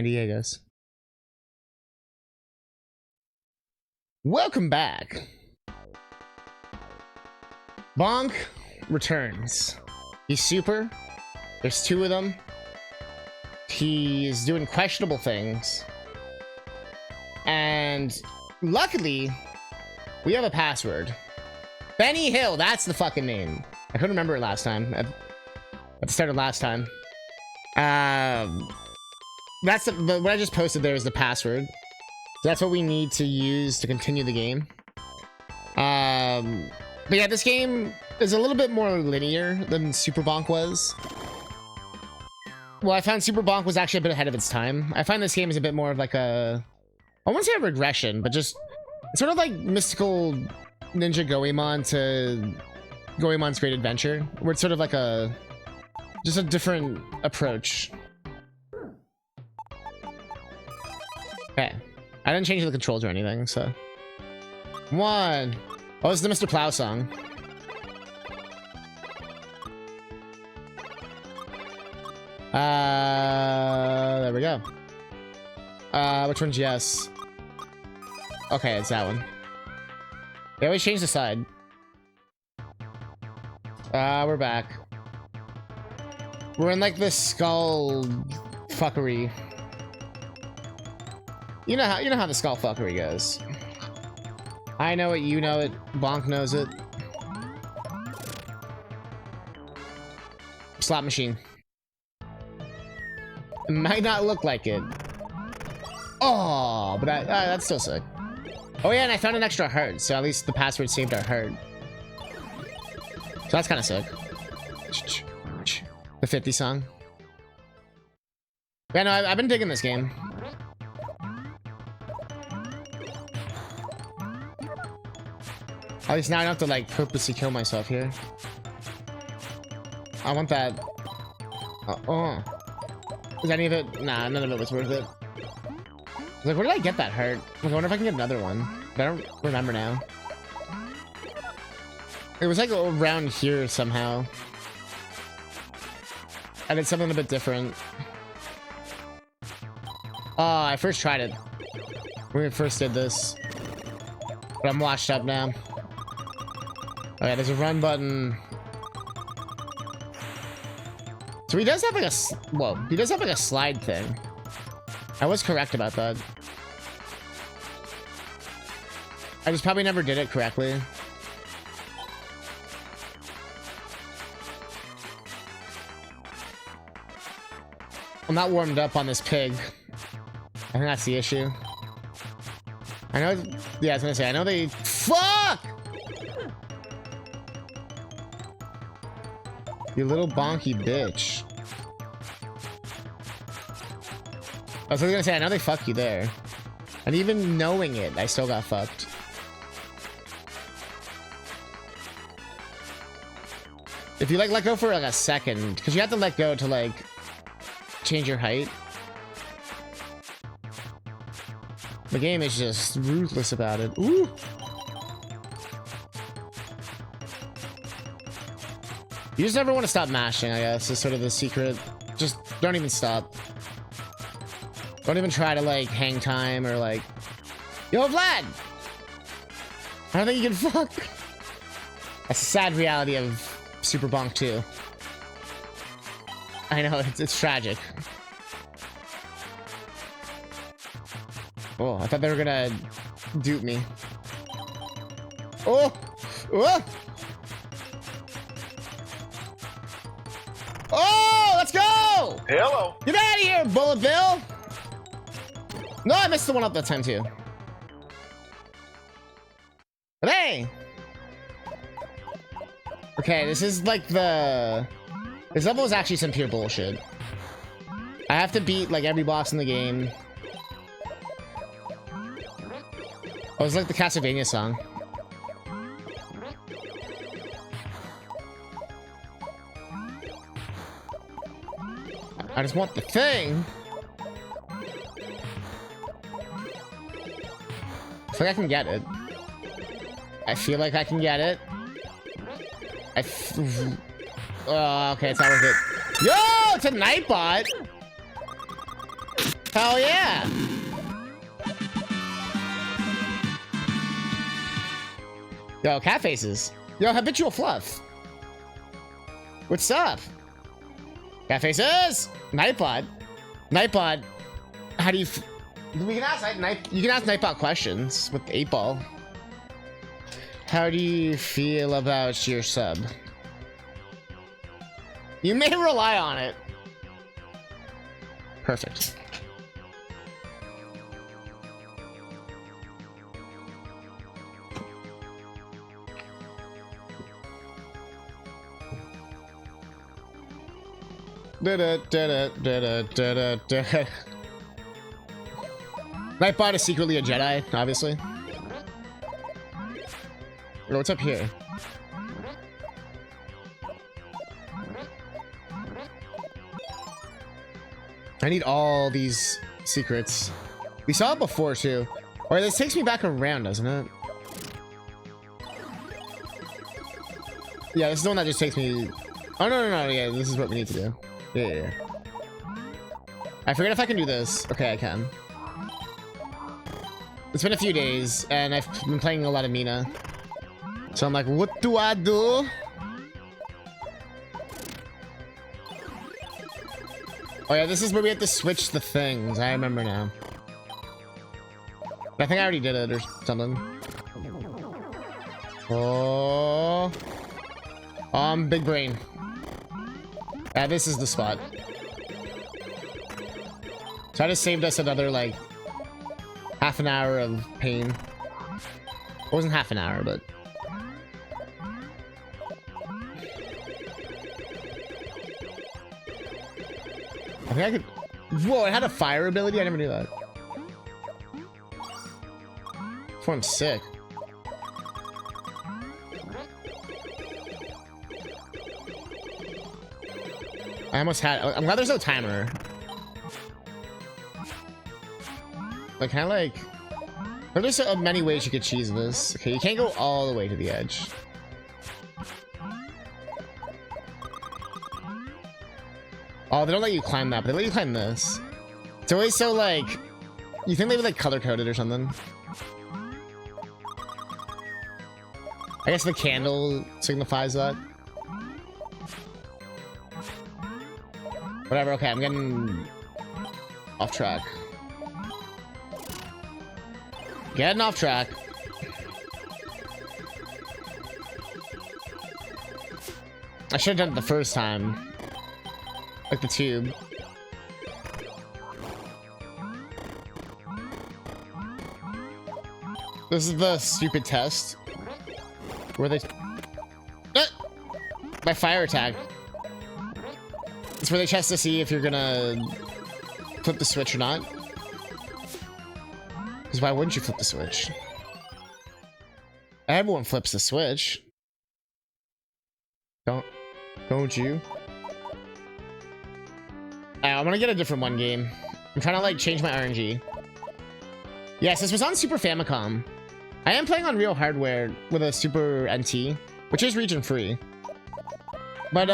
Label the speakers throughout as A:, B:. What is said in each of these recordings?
A: San Diego's. Welcome back. Bonk returns. He's super. There's two of them. He's doing questionable things. And luckily, we have a password. Benny Hill, that's the fucking name. I couldn't remember it last time. At the start of last time. That's what I just posted there is the password. So that's what we need to use to continue the game. But yeah, this game is a little bit more linear than Super Bonk was. Well, I found Super Bonk was actually a bit ahead of its time. I find this game is a bit more of like a... I won't say a regression, but just... It's sort of like Mystical Ninja Goemon to Goemon's Great Adventure. Where it's sort of like a... Just a different approach. Okay. I didn't change the controls or anything, so... One... Oh, this is the Mr. Plow song. There we go. Which one's yes? Okay, it's that one. They always change the side. We're back. We're in like this skull fuckery. You know how the skull fuckery goes. I know it, you know it, Bonk knows it. Slot machine. It might not look like it. Oh, but that's still sick. Oh yeah, and I found an extra heart, so at least the password saved our heart. So that's kind of sick. The 50 song. Yeah, no, I've been digging this game. At least now I don't have to like purposely kill myself here. I want that. Is any of it? Nah, none of it was worth it. Like, where did I get that heart? Like, I wonder if I can get another one. But I don't remember now. It was like around here somehow. I did something a bit different. Oh, I first tried it when we first did this. But I'm washed up now. Okay, there's a run button. So he does have like a... Whoa, he does have like a slide thing. I was correct about that. I just probably never did it correctly. I'm not warmed up on this pig. I think that's the issue. I know... Yeah, I was gonna say, I know they... Fuck! You little bonky bitch. I was gonna say, I know they fuck you there. And even knowing it, I still got fucked. If you like let go for like a second, because you have to let go to like change your height. The game is just ruthless about it. Ooh! You just never want to stop mashing, I guess, is sort of the secret. Just don't even stop. Don't even try to, like, hang time or, like... Yo, Vlad! I don't think you can fuck. That's a sad reality of Super Bonk 2. I know, it's tragic. Oh, I thought they were gonna dupe me. Oh! Oh! Oh, let's go!
B: Hello.
A: Get out of here, Bullet Bill! No, I missed the one up that time too. But hey! Okay, this is like the... This level is actually some pure bullshit. I have to beat like every boss in the game. Oh, it's like the Castlevania song. I just want the thing. I feel like I can get it. I feel like I can get it. Oh, okay, it's not worth it. Yo, it's a Nightbot. Hell yeah! Yo, cat faces. Yo, habitual fluff. What's up? Cat faces! Nightbot. Nightbot. How do you... We can ask you can ask Nightbot questions with 8-ball. How do you feel about your sub? You may rely on it. Perfect. Nightbot is secretly a Jedi, obviously. Oh, what's up here? I need all these secrets. We saw it before too. Or this takes me back around, doesn't it? Yeah, this is the one that just takes me... Oh, no, yeah, this is what we need to do. Yeah. I forget if I can do this. Okay, I can. It's been a few days, and I've been playing a lot of Mina. So I'm like, what do I do? Oh yeah, this is where we have to switch the things. I remember now. I think I already did it or something. Oh. Big brain. Yeah, this is the spot. So I just saved us another, like, half an hour of pain. It wasn't half an hour, but... I think I could... Whoa, it had a fire ability? I never knew that. This one's sick. I almost had... I'm glad there's no timer. Like, can I, like... There's many ways you could cheese this. Okay, you can't go all the way to the edge. Oh, they don't let you climb that, but they let you climb this. It's always so, like... You think they would, like, color-code it or something? I guess the candle signifies that. Whatever, okay, I'm getting... off track. Getting off track. I should have done it the first time. Like the tube. This is the stupid test. Where they... My fire attack. It's where they test to see if you're gonna flip the switch or not. Because why wouldn't you flip the switch? Everyone flips the switch. Don't you? I'm gonna get a different one game. I'm trying to like change my RNG. Yes, this was on Super Famicom. I am playing on real hardware with a Super NT, which is region free. But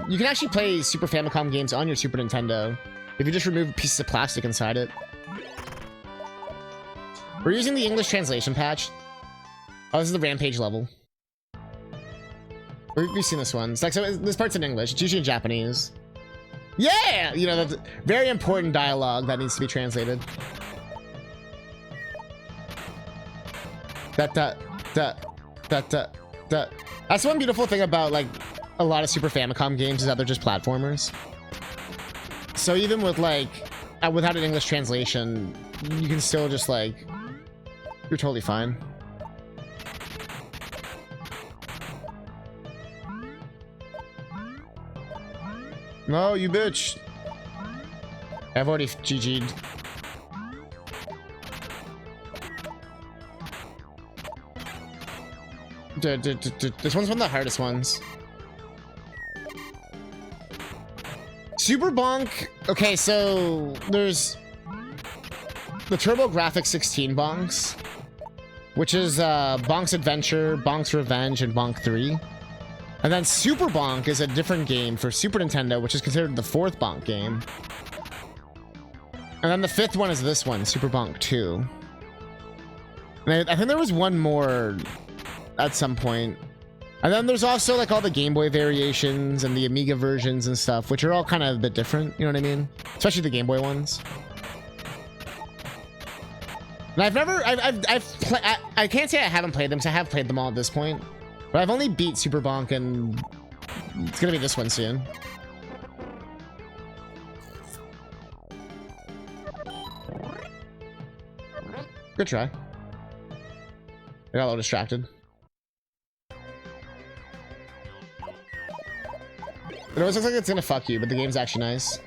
A: you can actually play Super Famicom games on your Super Nintendo if you just remove pieces of plastic inside it. We're using the English translation patch. Oh, this is the Rampage level. We've seen this one. It's like, so this part's in English. It's usually in Japanese. Yeah! You know, that's very important dialogue that needs to be translated. That's one beautiful thing about, like, a lot of Super Famicom games is that they're just platformers. So even with, like, without an English translation, you can still just, like... You're totally fine. No, you bitch. I've already GG'd. This one's one of the hardest ones. Super Bonk. Okay, so there's the TurboGrafx 16 Bonks, which is Bonk's Adventure, Bonk's Revenge, and Bonk 3. And then Super Bonk is a different game for Super Nintendo, which is considered the 4th Bonk game. And And then the 5th one is this one, Super Bonk 2. And I think there was one more at some point. And then there's also like all the Game Boy variations and the Amiga versions and stuff, which are all kind of a bit different, you know what I mean? Especially the Game Boy ones. And I can't say I haven't played them, because I have played them all at this point. But I've only beat Super Bonk, and it's gonna be this one soon. Good try. I got a little distracted. It always looks like it's gonna fuck you, but the game's actually nice.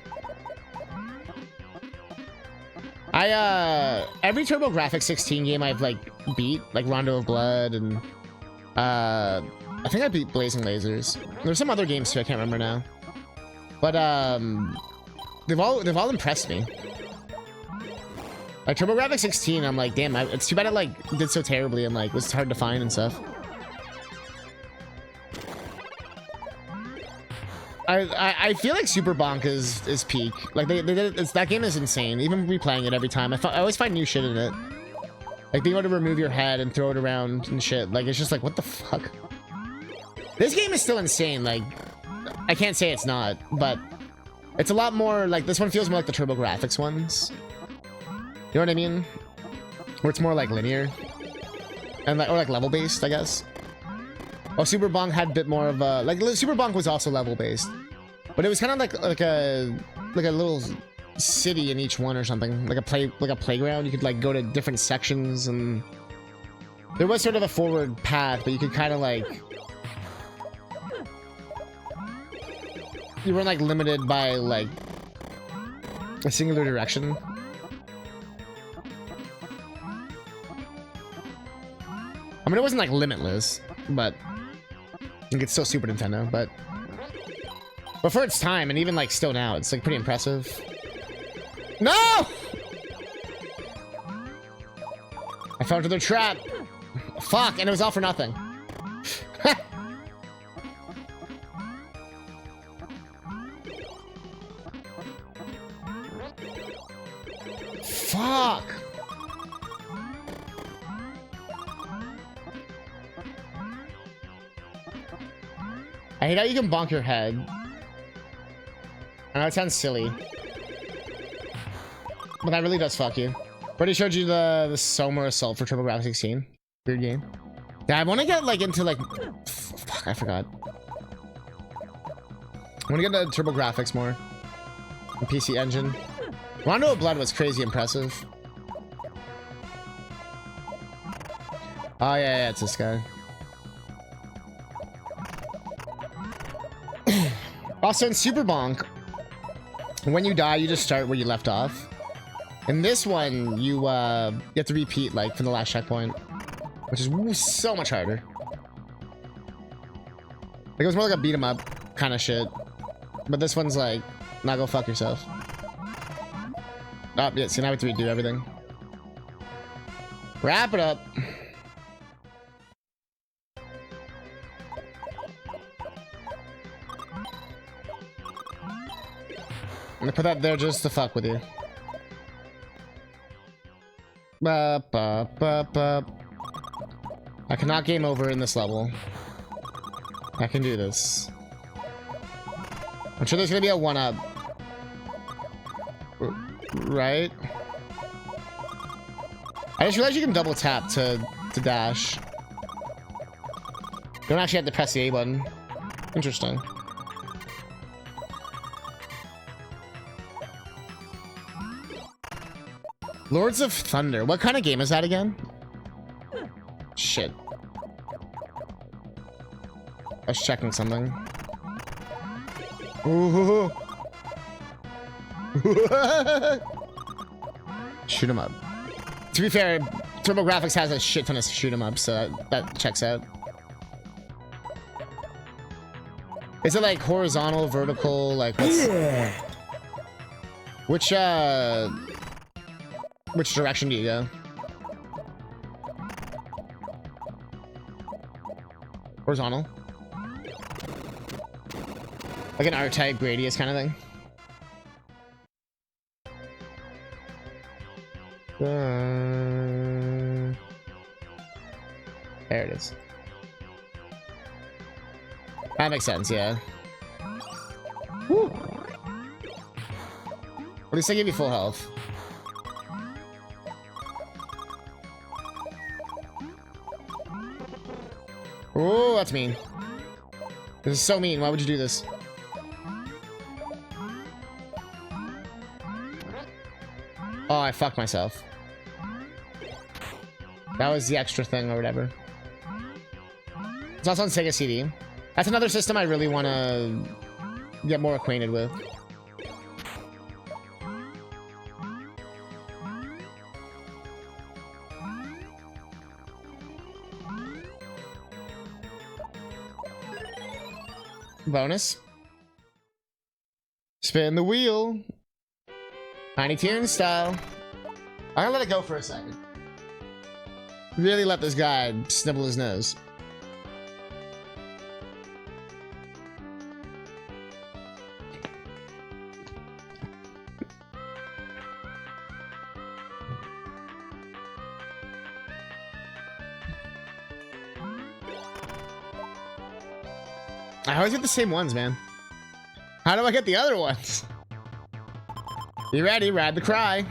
A: Every TurboGrafx 16 game I've like beat, like Rondo of Blood, and I think I beat Blazing Lasers. There's some other games too, I can't remember now. But they've all impressed me. Like TurboGrafx 16, I'm like, damn, it's too bad it like did so terribly and like was hard to find and stuff. I feel like Super Bonk is peak. Like they did that game is insane. Even replaying it every time, I always find new shit in it. Like being able to remove your head and throw it around and shit. Like it's just like, what the fuck? This game is still insane. Like I can't say it's not, but it's a lot more like this one feels more like the TurboGrafx ones. You know what I mean? Where it's more like linear and like or like level based, I guess. Oh, Super Bonk had a bit more of a like Super Bonk was also level based, but it was kind of like a little city in each one or something, like a playground. You could like go to different sections, and there was sort of a forward path, but you could kind of like you weren't like limited by like a singular direction. I mean, it wasn't like limitless, but. I think it's still Super Nintendo, but for its time, and even like still now, it's like pretty impressive. No! I fell into their trap. Fuck, and it was all for nothing. Fuck. I hate how you can bonk your head. I know it sounds silly, but that really does fuck you. Already showed you the Somer Assault for TurboGrafx 16. Weird game. Yeah, I want to get like into like, fuck, I forgot. I want to get into TurboGrafx more. The PC Engine. Rondo of Blood was crazy impressive. Oh yeah, it's this guy. Also in Super Bonk, when you die, you just start where you left off. In this one, you have to repeat like from the last checkpoint, which is so much harder. Like it was more like a beat 'em up kind of shit, but this one's like, now go fuck yourself. Oh yeah, so now we have to redo everything. Wrap it up. I'm gonna put that there just to fuck with you. I cannot game over in this level. I can do this. I'm sure there's gonna be a 1-up. Right? I just realized you can double tap to dash. You don't actually have to press the A button. Interesting. Lords of Thunder. What kind of game is that again? Shit. I was checking something. Ooh. Shoot 'em up. To be fair, TurboGrafx has a shit ton of shoot 'em up, so that checks out. Is it like horizontal, vertical, like what's... Which direction do you go? Horizontal? Like an R-type Gradius kind of thing? There it is. That makes sense, yeah. Woo. At least I give you full health. Oh, that's mean. This is so mean. Why would you do this? Oh, I fucked myself. That was the extra thing or whatever. It's also on Sega CD. That's another system I really want to get more acquainted with. Bonus. Spin the wheel. Tiny Toon style. I'm gonna let it go for a second. Really let this guy snibble his nose. I always get the same ones, man. How do I get the other ones? You ready? Ride the cry.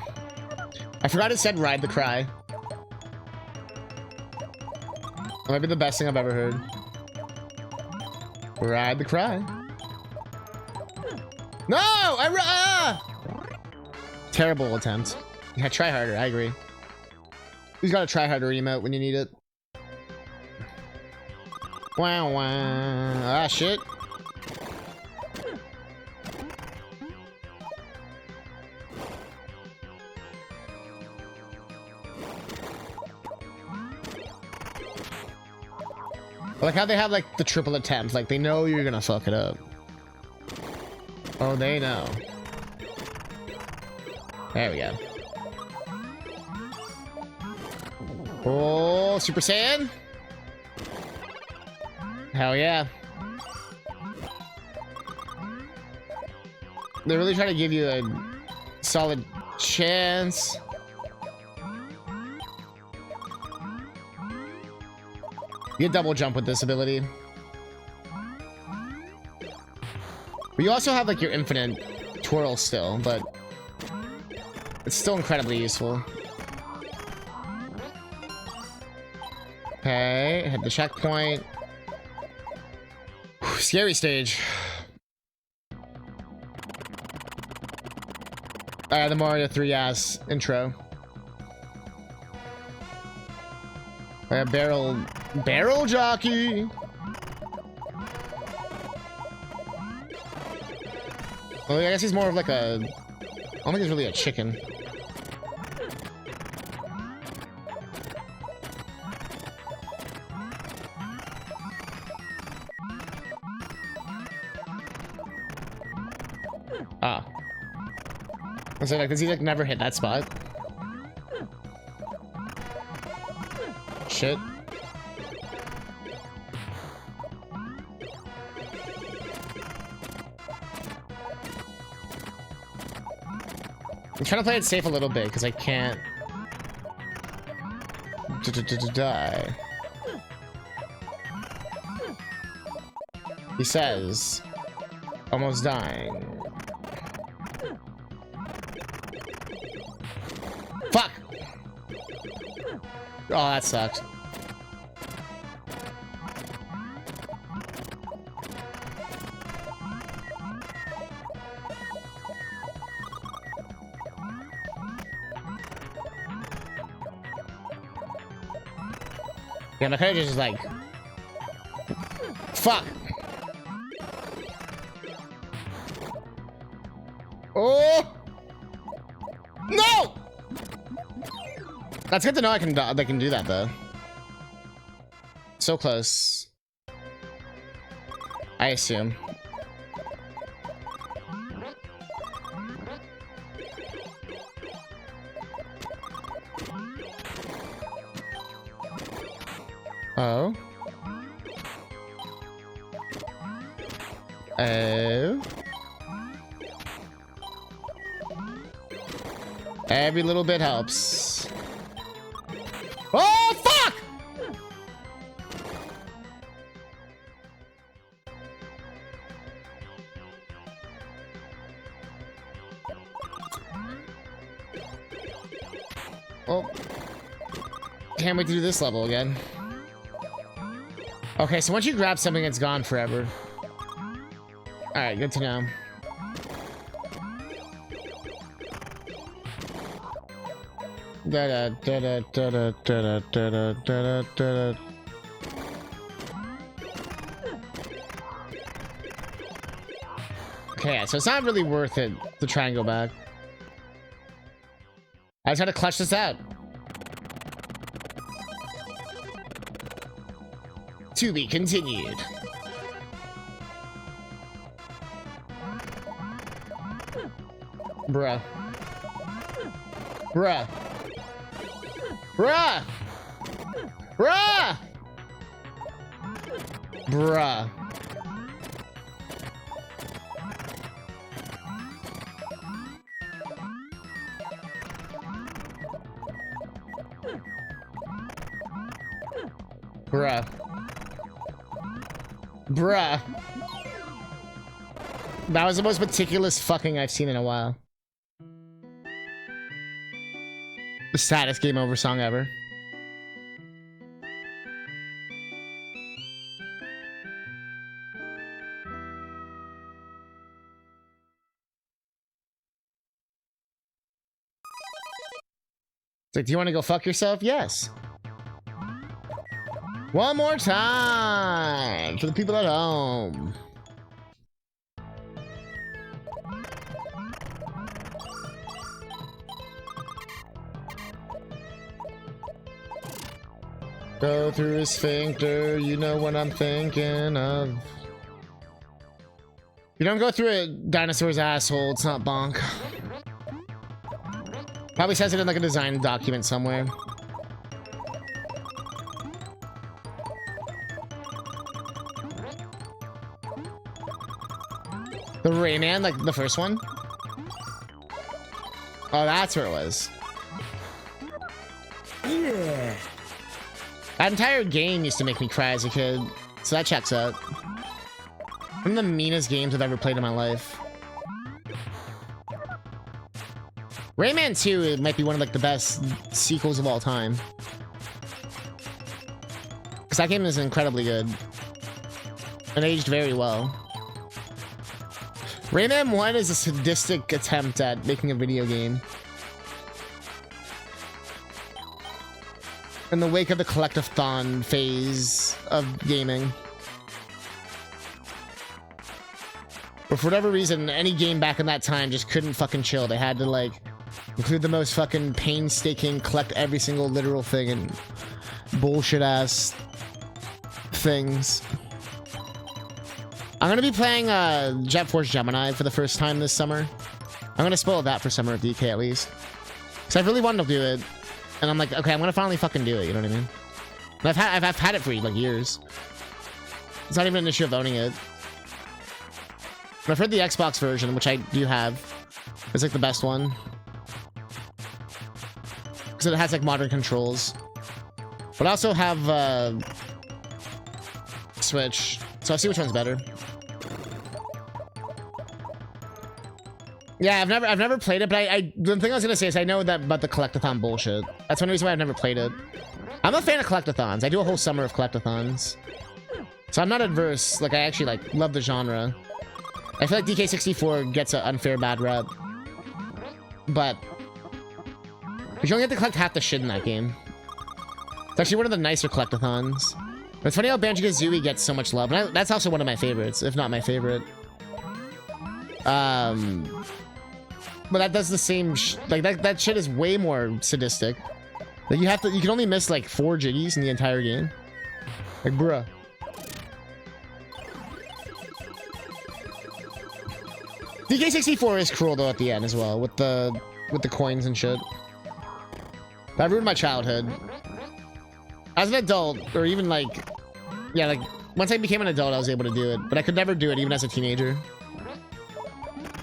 A: I forgot it said ride the cry. That might be the best thing I've ever heard. Ride the cry. No! Terrible attempt. Yeah, try harder. I agree. Who's got a try harder emote when you need it? Wow, wow. Ah, shit. I like how they have like the triple attempt, like they know you're gonna fuck it up. Oh, they know. There we go. Oh, Super Saiyan. Hell yeah. They're really trying to give you a solid chance. You get double jump with this ability. But you also have like your infinite twirl still, but it's still incredibly useful. Okay, hit the checkpoint. Whew, scary stage. The Mario 3-ass intro. Barrel jockey. Well, I guess he's more of like a... I don't think he's really a chicken. Ah. I was like, does he like never hit that spot? Shit. I'm trying to play it safe a little bit because I can't die. He says, almost dying. Fuck! Oh, that sucked. Yeah, my character's just like... Fuck! Oh! No! That's good to know I can do that, though. So close. I assume. Oh. Oh. Every little bit helps. Oh, fuck! Oh. Can't wait to do this level again. Okay, so once you grab something, it's gone forever. Alright, good to know. Okay, so it's not really worth it to try and go back. I just had to clutch this out. To be continued. Bruh. Bruh. Bruh! Bruh! Bruh. Bruh. Bruh. That was the most meticulous fucking I've seen in a while. The saddest game over song ever. It's like, do you want to go fuck yourself? Yes. One more time for the people at home. Go through his sphincter, you know what I'm thinking of. You don't go through a dinosaur's asshole, it's not Bonk. Probably says it in like a design document somewhere. The Rayman, like the first one? Oh, that's where it was. Yeah. That entire game used to make me cry as a kid, so that checks out. One of the meanest games I've ever played in my life. Rayman 2 might be one of like the best sequels of all time. Because that game is incredibly good. And aged very well. Rayman 1 is a sadistic attempt at making a video game. In the wake of the collectathon phase of gaming. But for whatever reason, any game back in that time just couldn't fucking chill. They had to like include the most fucking painstaking, collect every single literal thing and bullshit ass things. I'm gonna be playing Jet Force Gemini for the first time this summer. I'm gonna spoil that for Summer of DK at least. Cause I really wanted to do it. And I'm like, okay, I'm gonna finally fucking do it, you know what I mean? And I've had it for like years. It's not even an issue of owning it. But I've heard the Xbox version, which I do have, is like the best one. Because it has like modern controls. But I also have Switch, so I'll see which one's better. Yeah, I've never played it, but the thing I was gonna say is I know that about the collectathon bullshit. That's one reason why I've never played it. I'm a fan of collectathons. I do a whole summer of collectathons. So I'm not adverse. Like, I actually like love the genre. I feel like DK64 gets an unfair bad rep. But you only have to collect half the shit in that game. It's actually one of the nicer collectathons. But it's funny how Banjo-Kazooie gets so much love. And that's also one of my favorites, if not my favorite. But that does the same like that shit is way more sadistic. Like you can only miss like 4 jiggies in the entire game. Like bruh. DK64 is cruel though at the end as well with the coins and shit. That ruined my childhood. As an adult, or even like yeah, like once I became an adult I was able to do it, but I could never do it even as a teenager.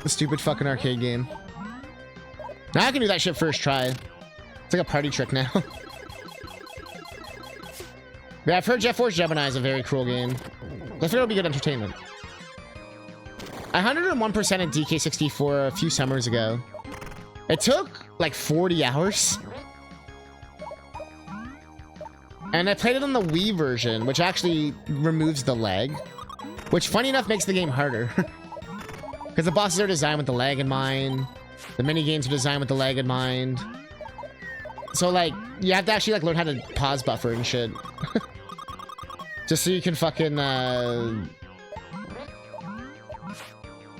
A: The stupid fucking arcade game. Now I can do that shit first try. It's like a party trick now. Yeah, I've heard Jet Force Gemini is a very cool game. I figure it'll be good entertainment. I 101% in DK64 a few summers ago. It took like 40 hours. And I played it on the Wii version, which actually removes the lag. Which, funny enough, makes the game harder. Because the bosses are designed with the lag in mind. The mini-games are designed with the lag in mind. So, like, you have to actually, like, learn how to pause buffer and shit. Just so you can fucking,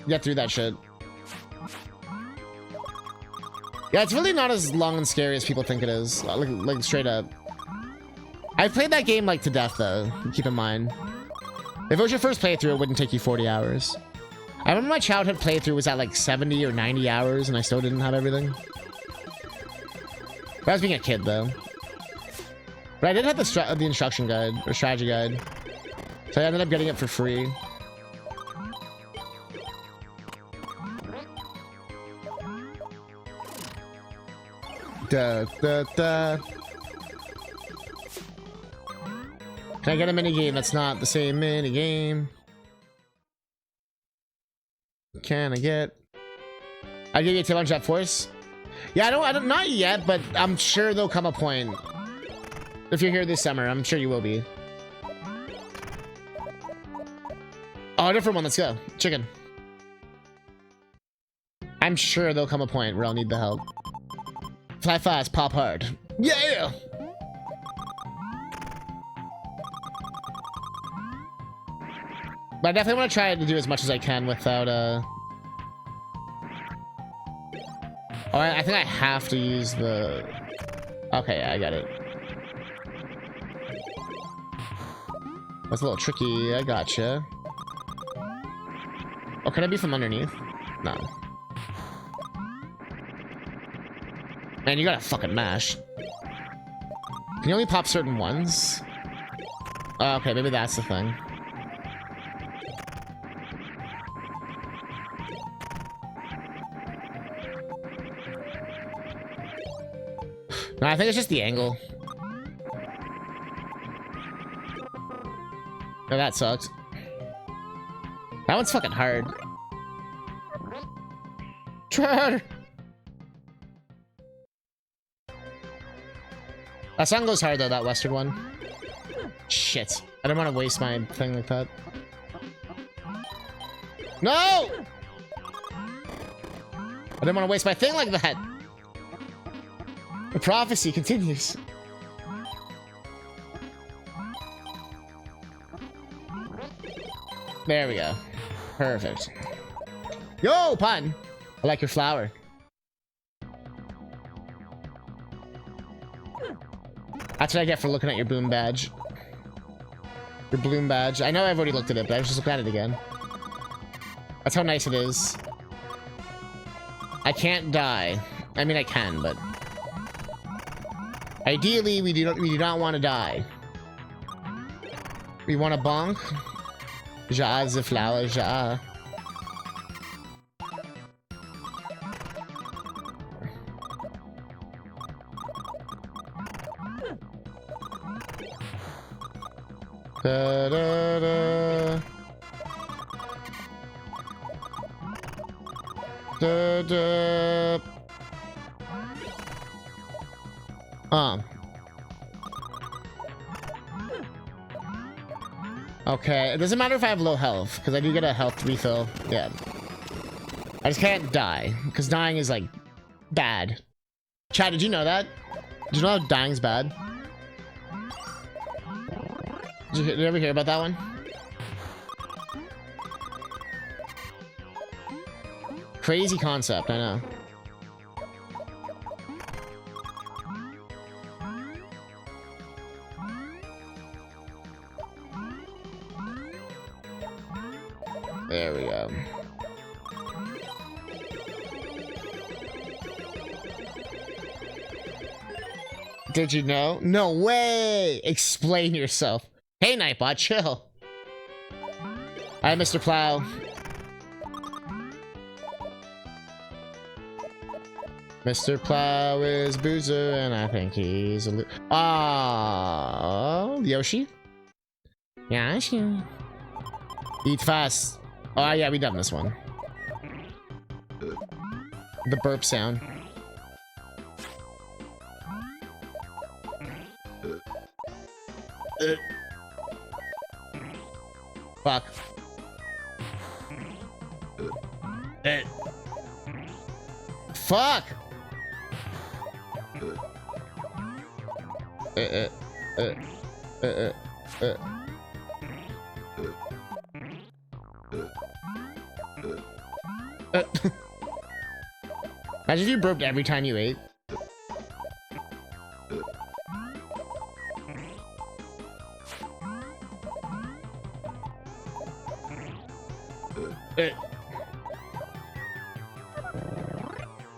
A: get through that shit. Yeah, it's really not as long and scary as people think it is. Like straight up. I've played that game, like, to death, though. Keep in mind. If it was your first playthrough, it wouldn't take you 40 hours. I remember my childhood playthrough was at, like, 70 or 90 hours, and I still didn't have everything. But I was being a kid, though. But I did have the instruction guide, or strategy guide. So I ended up getting it for free. Da, da, da. Can I get a minigame that's not the same minigame? Can I get... I give you a tip on Jet Force? Yeah, I don't, not yet, but I'm sure there'll come a point. If you're here this summer, I'm sure you will be. Oh, a different one, let's go. Chicken. I'm sure there'll come a point where I'll need the help. Fly fast, pop hard. Yeah! But I definitely want to try to do as much as I can without, Oh, I think I have to use the... Okay, I got it. That's a little tricky, I gotcha. Oh, can I be from underneath? No. Man, you gotta fucking mash. Can you only pop certain ones? Oh, okay, maybe that's the thing. No, I think it's just the angle. Oh, that sucks. That one's fucking hard. Try. That song goes hard though, that Western one. Shit. I don't want to waste my thing like that. No! I didn't want to waste my thing like that. The prophecy continues. There we go. Perfect. Yo, pun! I like your flower. That's what I get for looking at your boom badge. Your bloom badge. I know I've already looked at it, but I was just looking at it again. That's how nice it is. I can't die. I mean, I can, but... Ideally, we do not want to die. We want to bonk. Ja, the flower, ja. Da, da, da. Da, da. Okay, it doesn't matter if I have low health, because I do get a health refill. Yeah. I just can't die, because dying is, like, bad. Chad, did you know that? Did you know how dying's bad? Did you ever hear about that one? Crazy concept, I know. There we go. Did you know? No way! Explain yourself. Hey, Nightbot, chill. Hi, Mr. Plow. Mr. Plow is Boozer, and I think he's a Yoshi? Yoshi. Eat fast. Oh, yeah, we done this one. The burp sound. Fuck. Fuck! Imagine if you burped every time you ate.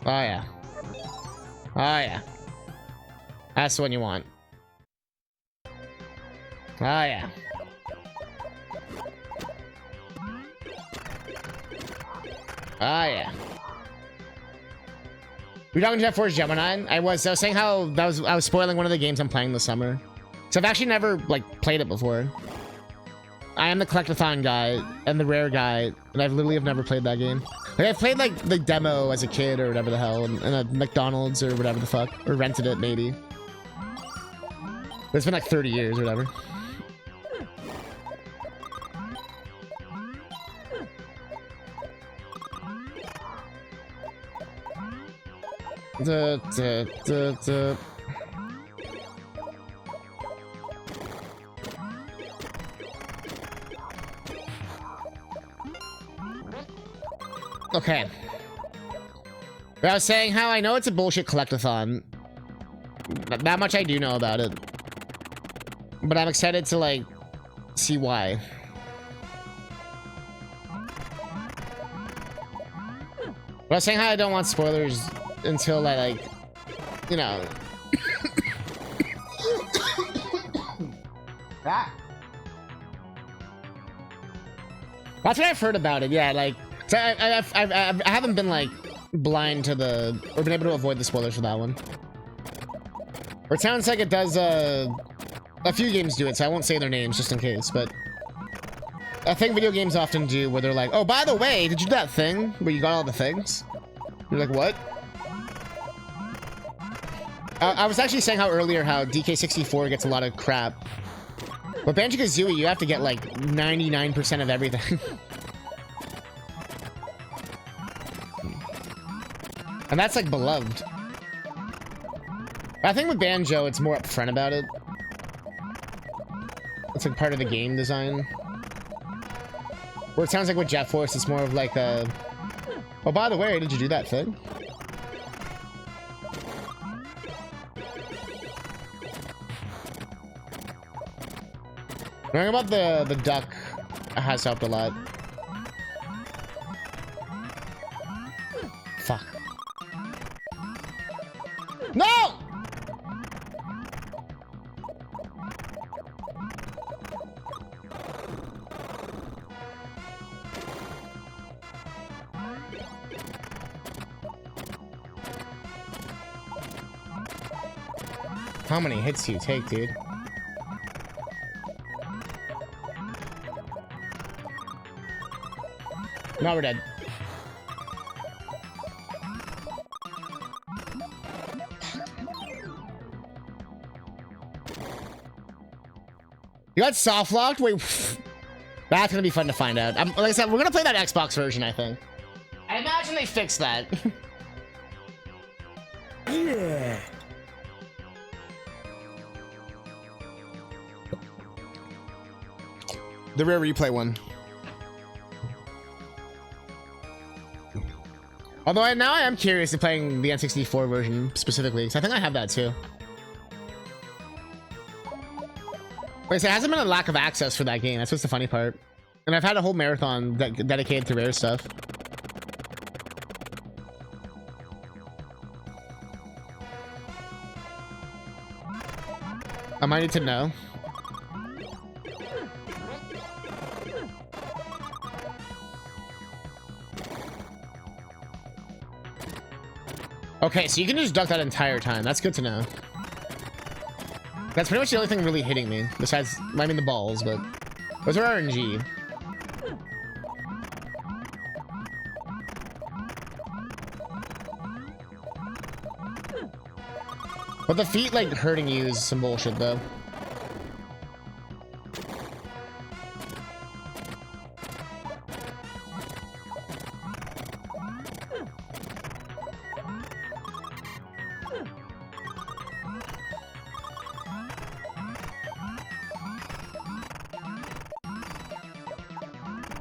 A: Oh yeah. Oh yeah. That's the one you want. Oh yeah. Oh yeah. We're talking Jet Force Gemini. I was saying how I was spoiling one of the games I'm playing this summer. So I've actually never like played it before. I am the collectathon guy and the rare guy, and I've literally have never played that game. Like I played like the demo as a kid or whatever the hell, in a McDonald's or whatever the fuck, or rented it maybe. But it's been like 30 years or whatever. Okay. But I was saying how I know it's a bullshit collectathon. That much I do know about it. But I'm excited to, like, see why. But I was saying how I don't want spoilers until I, like, you know... That's what I've heard about it, yeah, like... So I haven't been, like, blind to the... or been able to avoid the spoilers for that one. Or it sounds like it does, a few games do it, so I won't say their names just in case, but... I think video games often do, where they're like, oh, by the way, did you do that thing where you got all the things? You're like, what? I was actually saying how earlier how DK64 gets a lot of crap. But Banjo-Kazooie, you have to get, like, 99% of everything. And that's, like, beloved. But I think with Banjo, it's more upfront about it. It's, like, part of the game design. Where it sounds like with Jet Force, it's more of, like, a... Oh, by the way, did you do that thing? Learning about the duck has helped a lot. Fuck. No! How many hits do you take, dude? Now we're dead. You got soft locked? Wait, that's gonna be fun to find out. Like I said, we're gonna play that Xbox version, I think. I imagine they fixed that. Yeah. The rare replay one. Although now I am curious to playing the N64 version specifically, because I think I have that too. Wait, so it hasn't been a lack of access for that game. That's what's the funny part. And I've had a whole marathon dedicated to rare stuff. I might need to know. Okay, so you can just duck that entire time. That's good to know. That's pretty much the only thing really hitting me. Besides, I mean the balls, but those are RNG. But the feet, like, hurting you is some bullshit, though.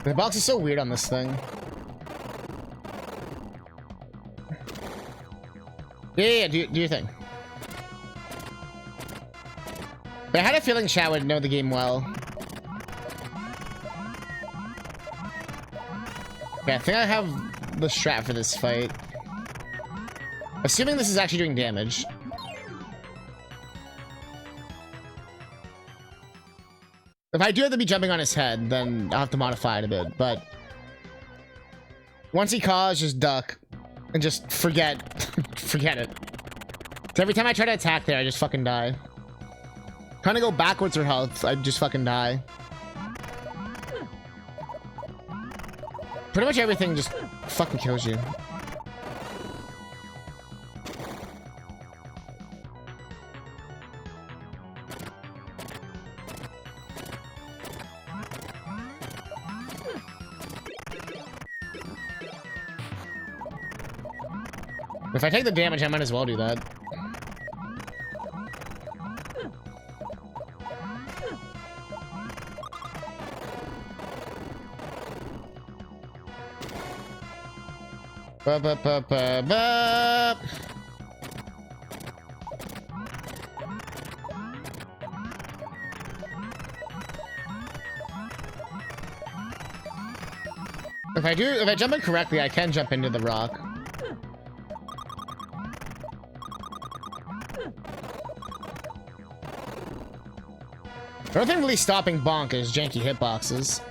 A: The box is so weird on this thing. Yeah, do your thing. But I had a feeling chat would know the game well. Okay, I think I have the strat for this fight. Assuming this is actually doing damage. If I do have to be jumping on his head, then I'll have to modify it a bit, but once he calls, just duck and just forget forget it. So every time I try to attack there, I just fucking die. Trying to go backwards for health, I just fucking die. Pretty much everything just fucking kills you. If I take the damage, I might as well do that. Ba-ba-ba-ba-ba. If I jump in correctly, I can jump into the rock. The only thing really stopping Bonk is janky hitboxes.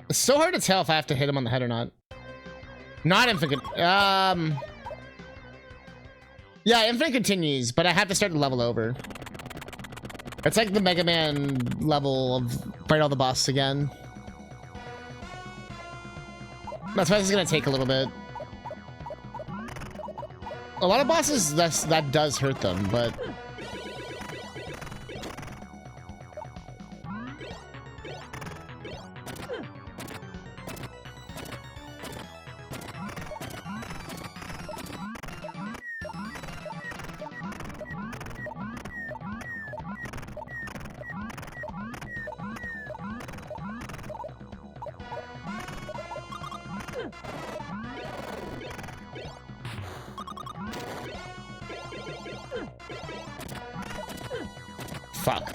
A: It's so hard to tell if I have to hit him on the head or not. Not infinite. Yeah, infinite continues, but I have to start the level over. It's like the Mega Man level of fight all the bosses again. That's why this is gonna take a little bit. A lot of bosses, that does hurt them, but fuck.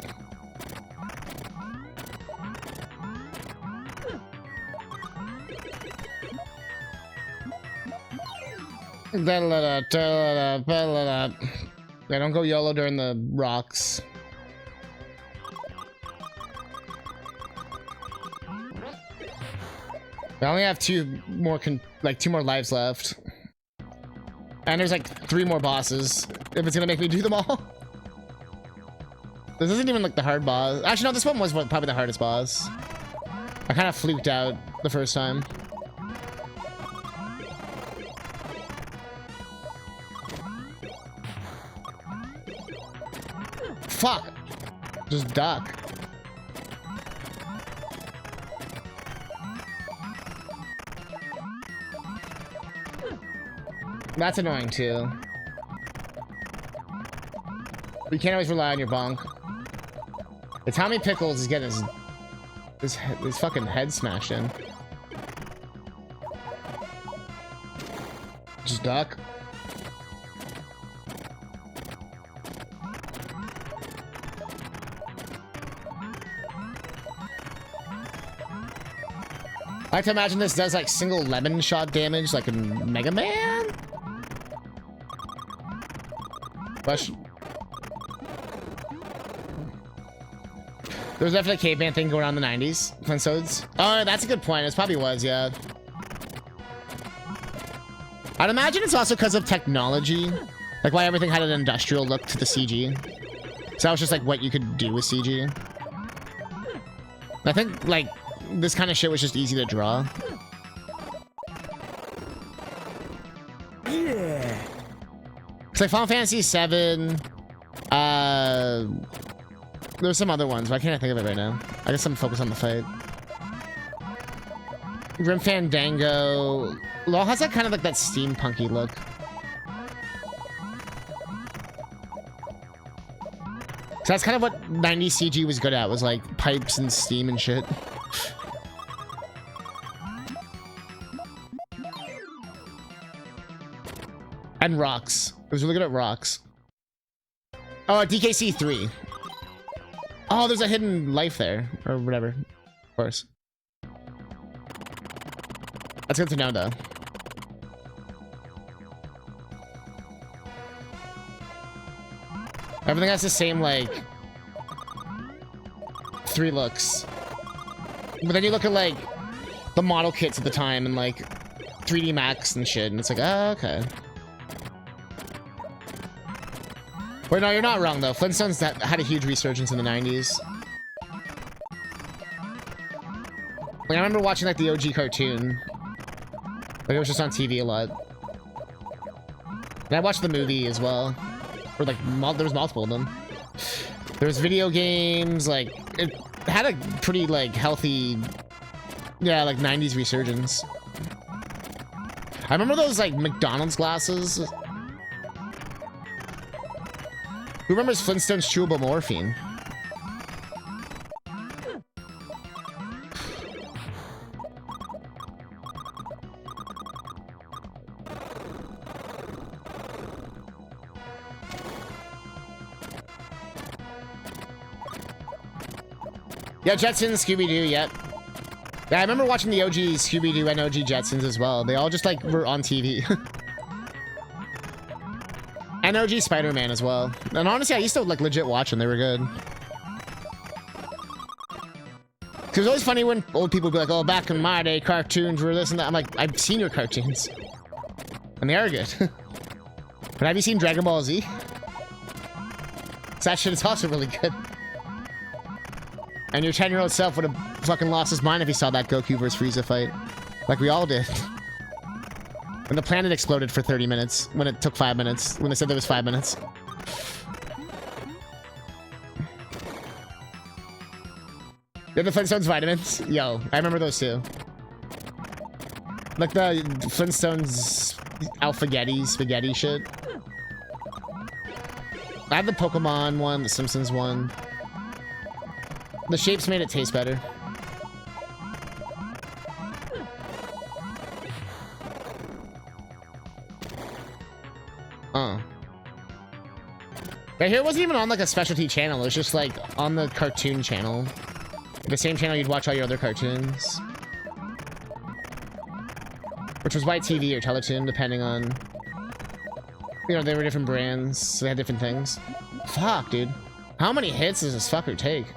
A: Yeah, don't go YOLO during the rocks. I only have two more lives left. And there's like 3 more bosses. If it's gonna make me do them all. This isn't even like the hard boss. Actually, no, this one was probably the hardest boss. I kind of fluked out the first time. Fuck! Just duck. That's annoying too. You can't always rely on your bonk. The Tommy Pickles is getting his fucking head smashed in. Just duck. I like to imagine this does like single lemon shot damage like in Mega Man. Question. There was definitely a caveman thing going on in the 90s. Flintstones. Oh, that's a good point. It probably was, yeah. I'd imagine it's also because of technology. Like why everything had an industrial look to the CG. So that was just like what you could do with CG. I think like this kind of shit was just easy to draw. Yeah. It's like Final Fantasy VII. There's some other ones, but I can't think of it right now. I guess I'm focused on the fight. Grim Fandango. LOL has that kind of like that steampunky look. So that's kind of what 90s CG was good at, was like pipes and steam and shit. And rocks. It was really good at rocks. Oh, DKC 3. Oh, there's a hidden life there. Or whatever. Of course. That's good to know, though. Everything has the same, like, 3 looks. But then you look at, like, the model kits at the time and, like, 3D Max and shit, and it's like, oh, okay. Wait, no, you're not wrong, though. Flintstones had a huge resurgence in the 90s. Like, I remember watching, like, the OG cartoon. Like, it was just on TV a lot. And I watched the movie as well. Or, like, there was multiple of them. There was video games, like, it had a pretty, like, healthy, yeah, like, 90s resurgence. I remember those, like, McDonald's glasses. Who remembers Flintstones chewable morphine? Yeah, Jetsons, Scooby-Doo, yep. Yeah, I remember watching the OG Scooby-Doo and OG Jetsons as well. They all just, like, were on TV. And OG Spider-Man as well. And honestly, I used to, like, legit watch them. They were good. It was always funny when old people would be like, oh, back in my day, cartoons were this and that. I'm like, I've seen your cartoons. And they are good. But have you seen Dragon Ball Z? That shit is also really good. And your 10-year-old self would have fucking lost his mind if he saw that Goku vs. Frieza fight. Like we all did. When the planet exploded for 30 minutes. When it took 5 minutes. When they said there was 5 minutes. Did the Flintstones vitamins? Yo, I remember those too. Like the Flintstones Alphagetti spaghetti shit. I had the Pokemon one, the Simpsons one. The shapes made it taste better. Yeah, here it wasn't even on like a specialty channel. It was just like on the cartoon channel. The same channel you'd watch all your other cartoons. Which was White TV or Teletoon, depending on... You know, they were different brands, so they had different things. Fuck, dude. How many hits does this fucker take?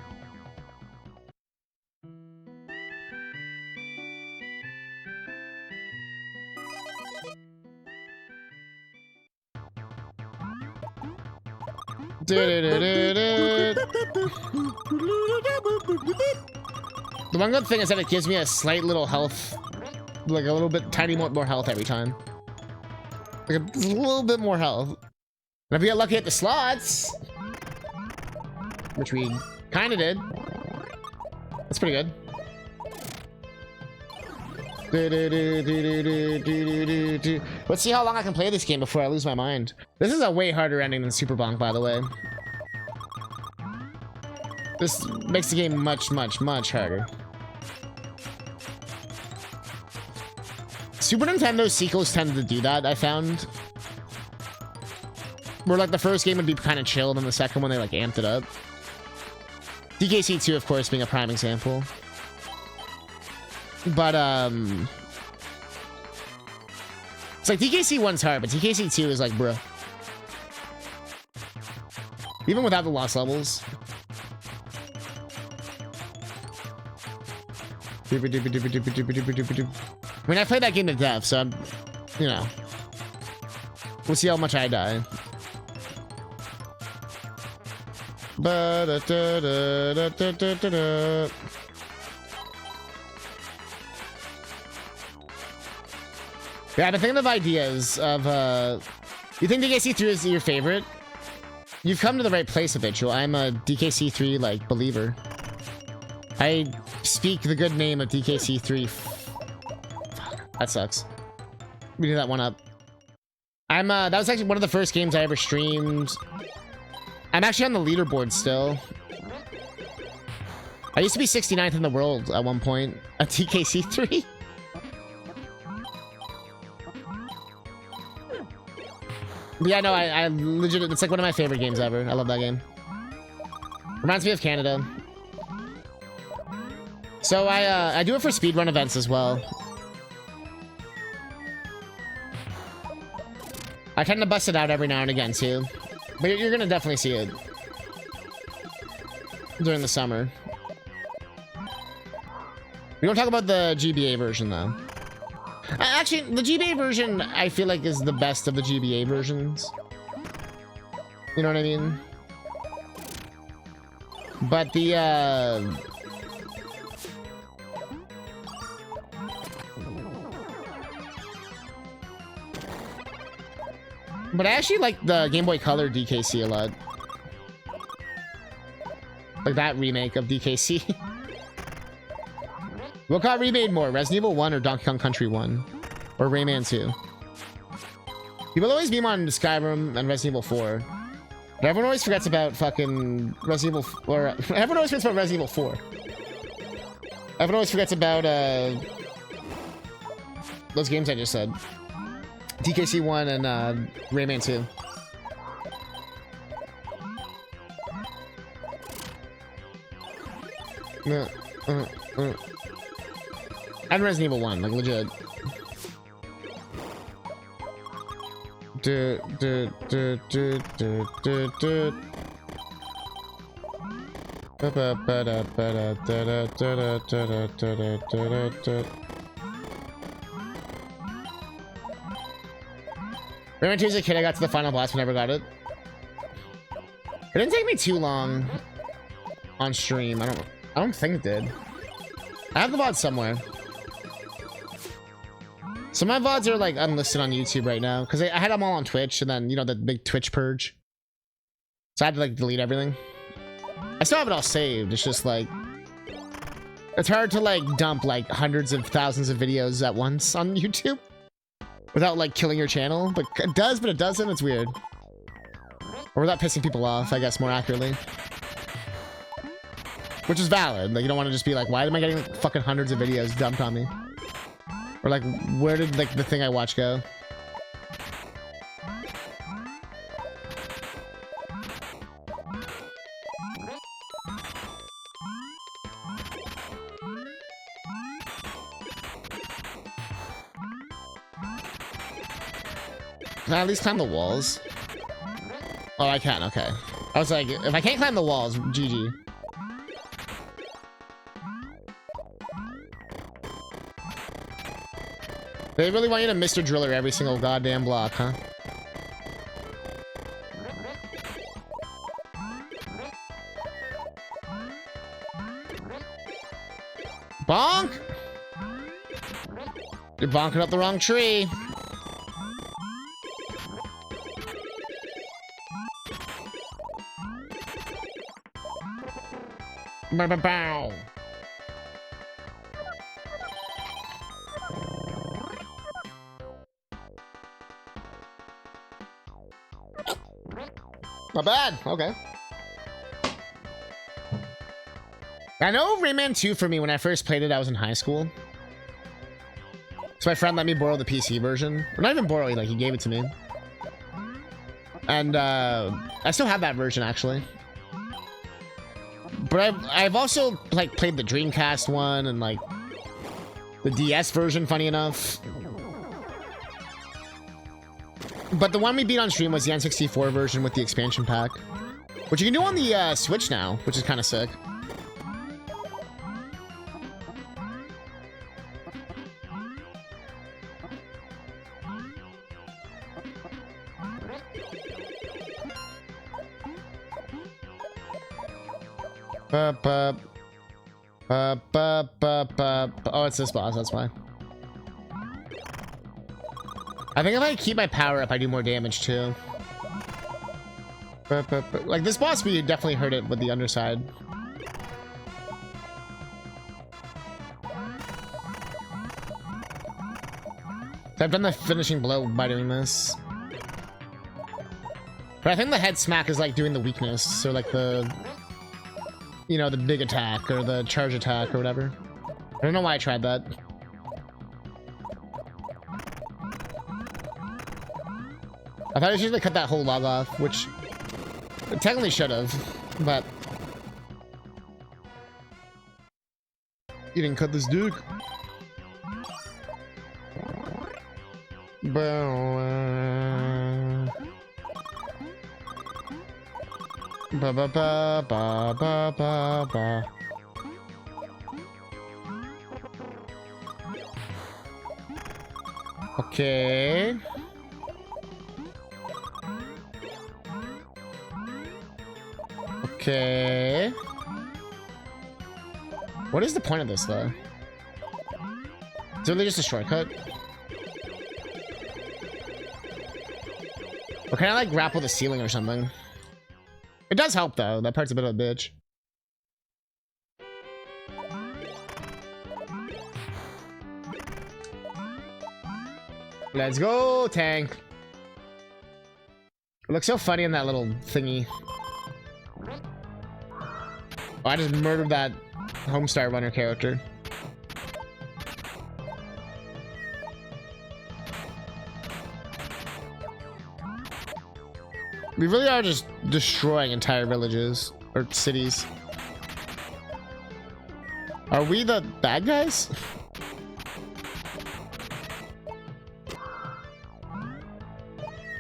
A: The one good thing is that it gives me a slight little health, like a little bit, tiny more health every time. Like a little bit more health. And if we get lucky at the slots, which we kind of did, that's pretty good. Let's see how long I can play this game before I lose my mind. This is a way harder ending than Super Bonk, by the way. This makes the game much harder. Super Nintendo sequels tended to do that, I found. Where like the first game would be kind of chill, and the second one they like amped it up. DKC 2, of course, being a prime example. But it's like DKC 1's hard, but DKC 2 is like, bruh. Even without the lost levels. I mean, I played that game to death, so I'm, you know. We'll see how much I die. Yeah, I've been thinking of ideas of, you think DKC3 is your favorite? You've come to the right place, Habitual. I'm a DKC3, like, believer. I speak the good name of DKC3. Fuck, that sucks. We did that one up. That was actually one of the first games I ever streamed. I'm actually on the leaderboard still. I used to be 69th in the world at one point at DKC3. But yeah, no, I legit, it's like one of my favorite games ever. I love that game. Reminds me of Canada. So I do it for speedrun events as well. I tend to bust it out every now and again too. But you're gonna definitely see it during the summer. We don't talk about the GBA version though. Actually, the GBA version I feel like is the best of the GBA versions. You know what I mean? But the but I actually like the Game Boy Color DKC a lot. Like that remake of DKC. What got remade more? Resident Evil 1 or Donkey Kong Country 1? Or Rayman 2? People always beam on Skyrim and Resident Evil 4. But everyone always forgets about fucking Resident Evil... Or, everyone always forgets about Resident Evil 4. Everyone always forgets about, those games I just said. DKC 1 and, Rayman 2. And Resident Evil 1, like legit. Rayman 2 as a kid, I got to the final boss but never got it. It didn't take me too long on stream. I don't think it did. I have the VOD somewhere. So my VODs are like unlisted on YouTube right now because I had them all on Twitch and then, you know, the big Twitch purge. So I had to like delete everything. I still have it all saved. It's just like, it's hard to like dump like hundreds of thousands of videos at once on YouTube without like killing your channel. But it does, but it doesn't. It's weird. Or without pissing people off, I guess more accurately. Which is valid. Like you don't want to just be like, why am I getting like, fucking hundreds of videos dumped on me? Or like, where did like the thing I watched go? Can I at least climb the walls? Oh, I can, okay. I was like, if I can't climb the walls, GG. They really want you to Mr. Driller every single goddamn block, huh? Bonk! You're bonking up the wrong tree. Bow, bow, bow. Not bad. Okay. I know Rayman 2 for me, when I first played it, I was in high school. So my friend let me borrow the PC version. Or not even borrow it, like he gave it to me. And I still have that version actually. But I've also like played the Dreamcast one and like The DS version, funny enough. But the one we beat on stream was the N64 version with the expansion pack. Which you can do on the Switch now, which is kind of sick. Oh, it's this boss, that's why. I think if I keep my power up, I do more damage too. Like this boss, we definitely hurt it with the underside. So I've done the finishing blow by doing this. But I think the head smack is like doing the weakness, so like the, you know, the big attack or the charge attack or whatever. I don't know why I tried that. I thought I should cut that whole log off, which I technically should have, but you didn't cut this dick. Ba ba ba ba ba ba ba. Okay. Okay. What is the point of this, though? Is it really just a shortcut? Or can I, like, grapple the ceiling or something? It does help, though. That part's a bit of a bitch. Let's go, tank. It looks so funny in that little thingy. Oh, I just murdered that Homestar Runner character. We really are just destroying entire villages or cities. Are we the bad guys?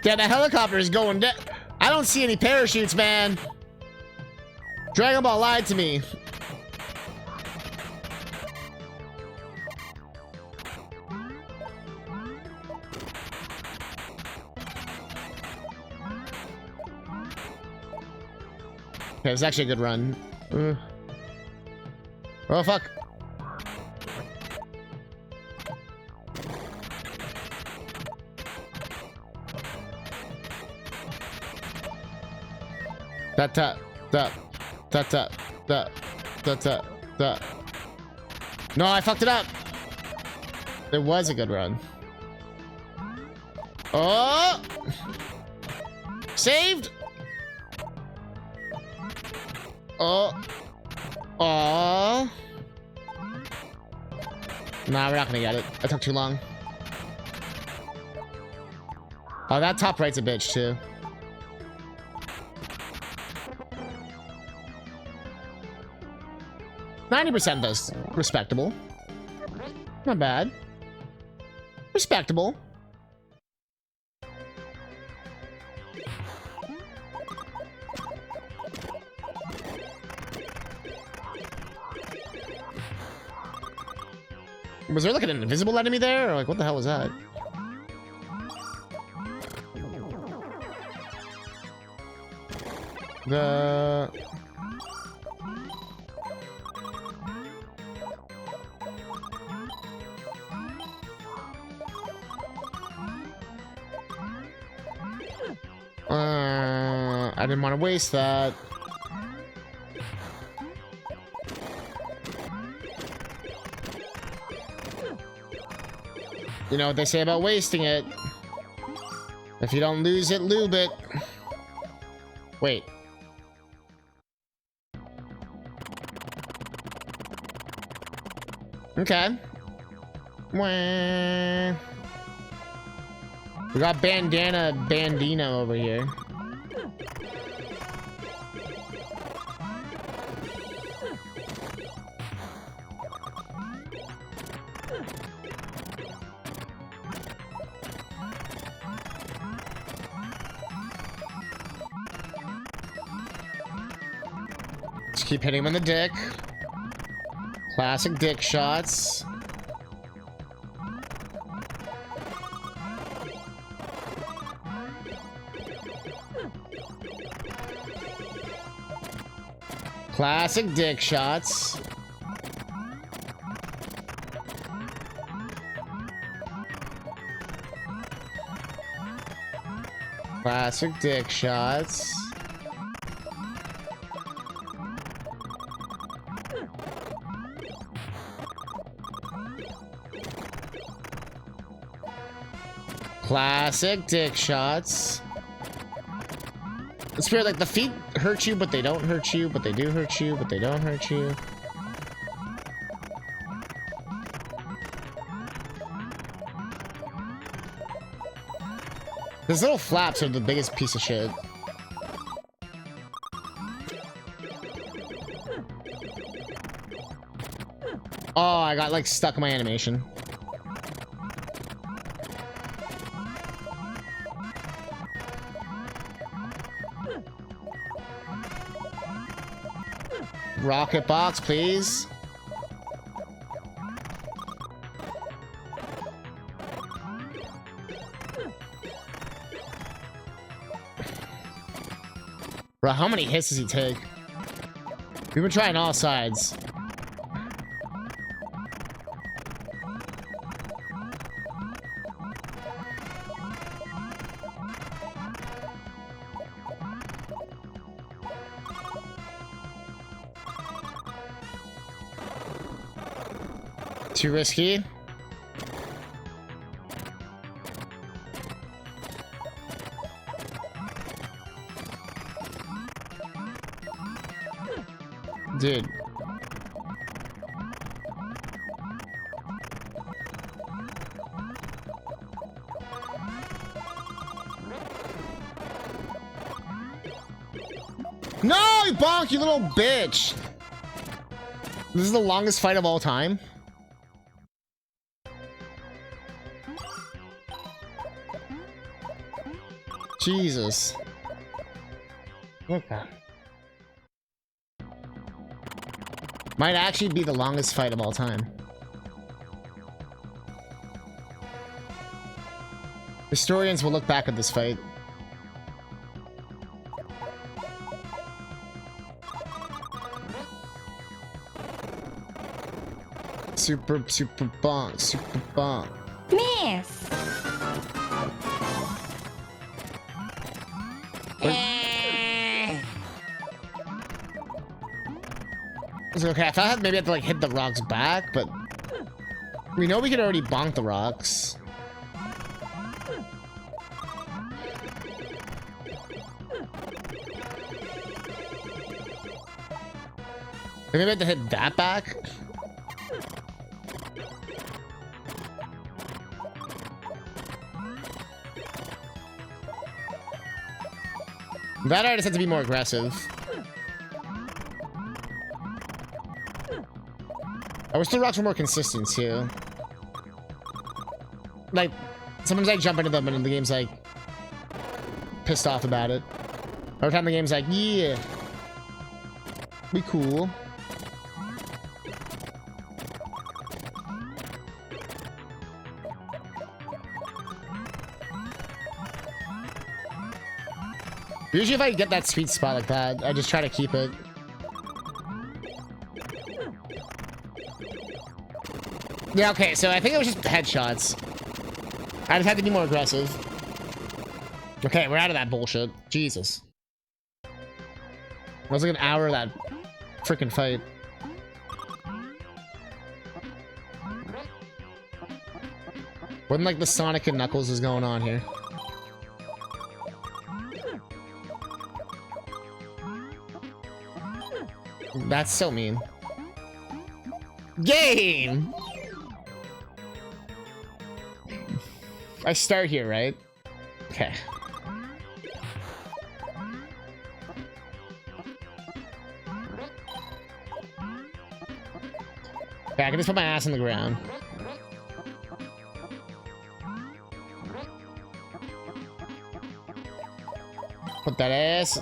A: Yeah, the helicopter is going down. I don't see any parachutes, man. Dragon Ball lied to me. Okay, it's actually a good run. Oh, fuck. No, I fucked it up. It was a good run. Oh! Saved! Oh. Oh. Nah, we're not gonna get it. That took too long. Oh, that top right's a bitch, too. %, does respectable. Not bad. Respectable. Was there like an invisible enemy there? Or like, what the hell was that? I didn't want to waste that. You know what they say about wasting it. If you don't lose it, lube it. Wait. Okay. Wah. We got Bandana Bandino over here. Keep hitting him in the dick. Classic dick shots. Classic dick shots. Classic dick shots. Classic dick shots. It's weird, like the feet hurt you, but they don't hurt you, but they do hurt you, but they don't hurt you. Those little flaps are the biggest piece of shit. Oh, I got like stuck in my animation. Rocket box, please. Bro, how many hits does he take? We've been trying all sides. Too risky. Dude. No, Bonk, you little bitch. This is the longest fight of all time. Jesus. Okay. Might actually be the longest fight of all time. Historians will look back at this fight. Super bonk, super bonk.
B: Miss!
A: Okay, I thought maybe I had to like hit the rocks back, but we know we could already bonk the rocks. Maybe I had to hit that back. That I just had to be more aggressive. I wish the rocks were more consistent too. Like, sometimes I jump into them and the game's like pissed off about it. Every time the game's like, yeah, be cool. Usually if I get that sweet spot like that, I just try to keep it. Yeah, okay, so I think it was just headshots. I just had to be more aggressive. Okay, we're out of that bullshit. Jesus. It was like an hour of that freaking fight. What in like the Sonic and Knuckles is going on here? That's so mean. Game! I start here, right? Okay. Okay, I can just put my ass on the ground. Put that ass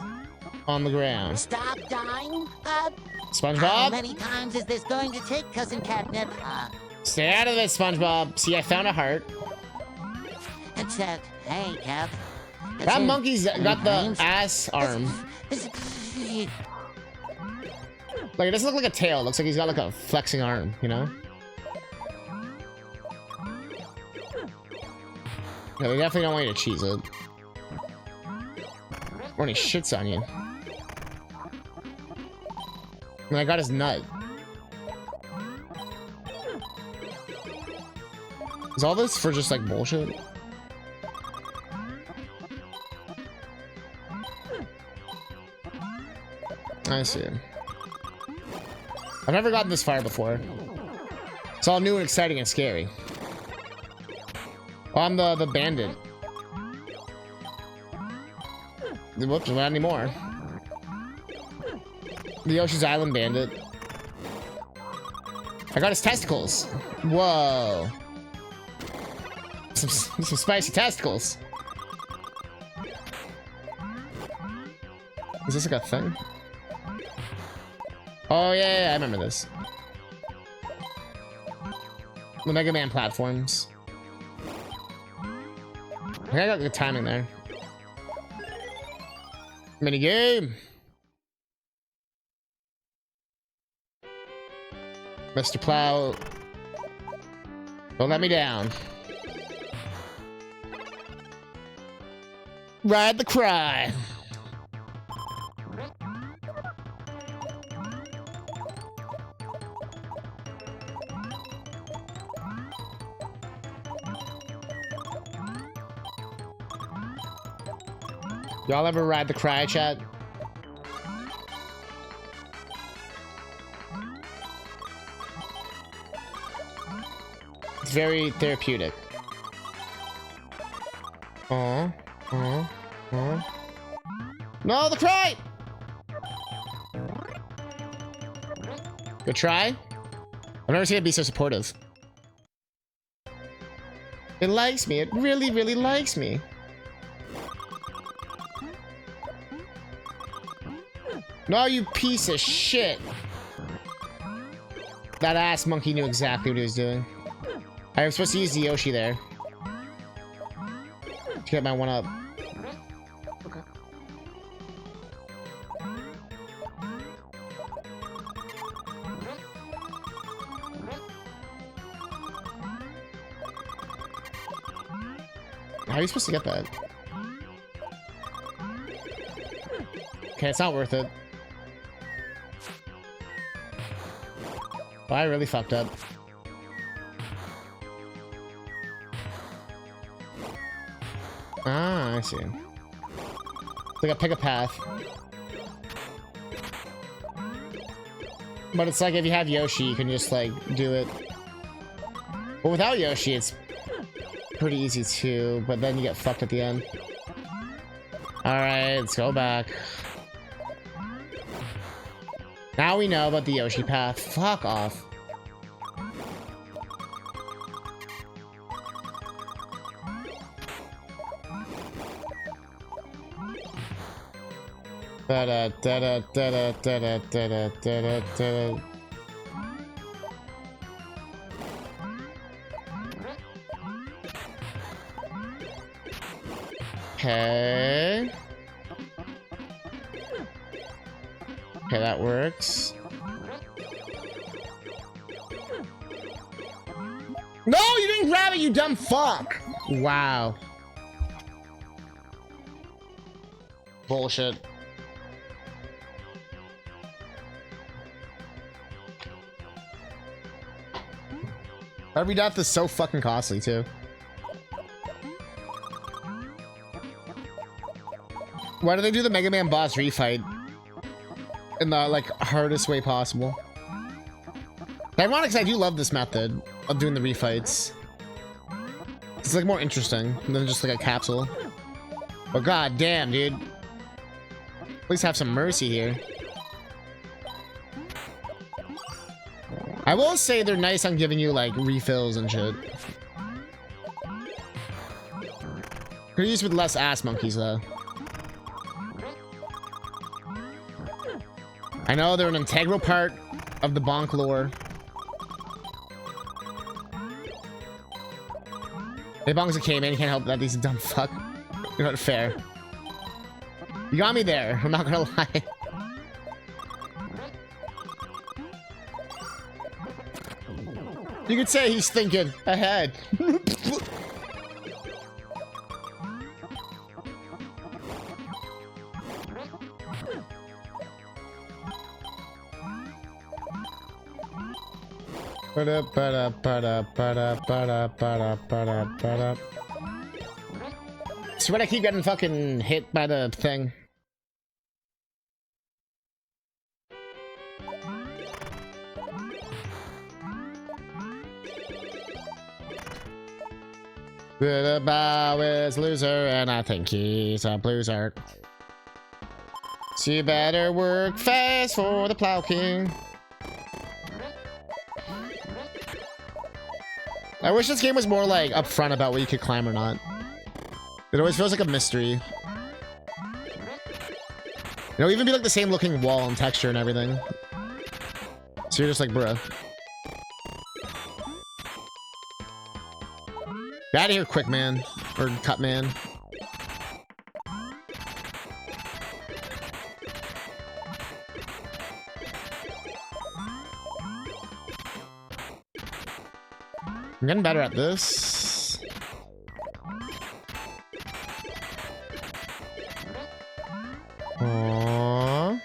A: on the ground.
B: Stop dying, Up.
A: SpongeBob.
B: How many times is this going to take, Cousin Catnip?
A: Stay out of it, SpongeBob. See, I found a heart.
B: Except, hey, Cap.
A: That monkey's got the ass arm. Like, it doesn't look like a tail. It looks like he's got like a flexing arm, you know? Yeah, they definitely don't want you to cheese it. Or any shits on you. And I got his nut. Is all this for just like bullshit? I see. I've never gotten this far before. It's all new and exciting and scary. Oh, I'm the bandit. Whoops, not anymore. The Yoshi's Island bandit. I got his testicles. Whoa. Some spicy testicles. Is this like a thing? Oh yeah, I remember this. The Mega Man platforms. I think I got good timing there. Mini game. Mr. Plow. Don't let me down. Ride the cry. Y'all ever ride the cry, chat? It's very therapeutic. No, the cry! Good try. I've never seen it be so supportive. It likes me. It really, really likes me. No, you piece of shit. That ass monkey knew exactly what he was doing. I was supposed to use the Yoshi there to get my one up.
B: Okay.
A: How are you supposed to get that? Okay, it's not worth it. Oh, I really fucked up. Ah, I see. Like, I pick a path. But it's like if you have Yoshi, you can just like do it. But without Yoshi, it's pretty easy too, but then you get fucked at the end. Alright, let's go back. Now we know about the Yoshi path. Fuck off. Da da da da da da da da da. Okay. Okay, that works. No, you didn't grab it, you dumb fuck! Wow. Bullshit. Every death is so fucking costly, too. Why do they do the Mega Man boss refight in the, like, hardest way possible? Ironic, because I do love this method of doing the refights. It's, like, more interesting than just, like, a capsule. But god damn, dude. At least have some mercy here. I will say they're nice on giving you, like, refills and shit. Could use with less ass monkeys, though. I know they're an integral part of the Bonk lore. Hey, Bonk's a K-man, you can't help that. He's a dumb fuck. You're not fair. You got me there, I'm not gonna lie. You could say he's thinking ahead. See what I keep getting fucking hit by the thing. The bow is loser, and I think he's a loser. So you better work fast for the Plow King. I wish this game was more like upfront about what you could climb or not. It always feels like a mystery. It'll even be like the same looking wall and texture and everything. So you're just like, bruh. Get out of here, quick man. Or cut man. I'm getting better at this. Aww.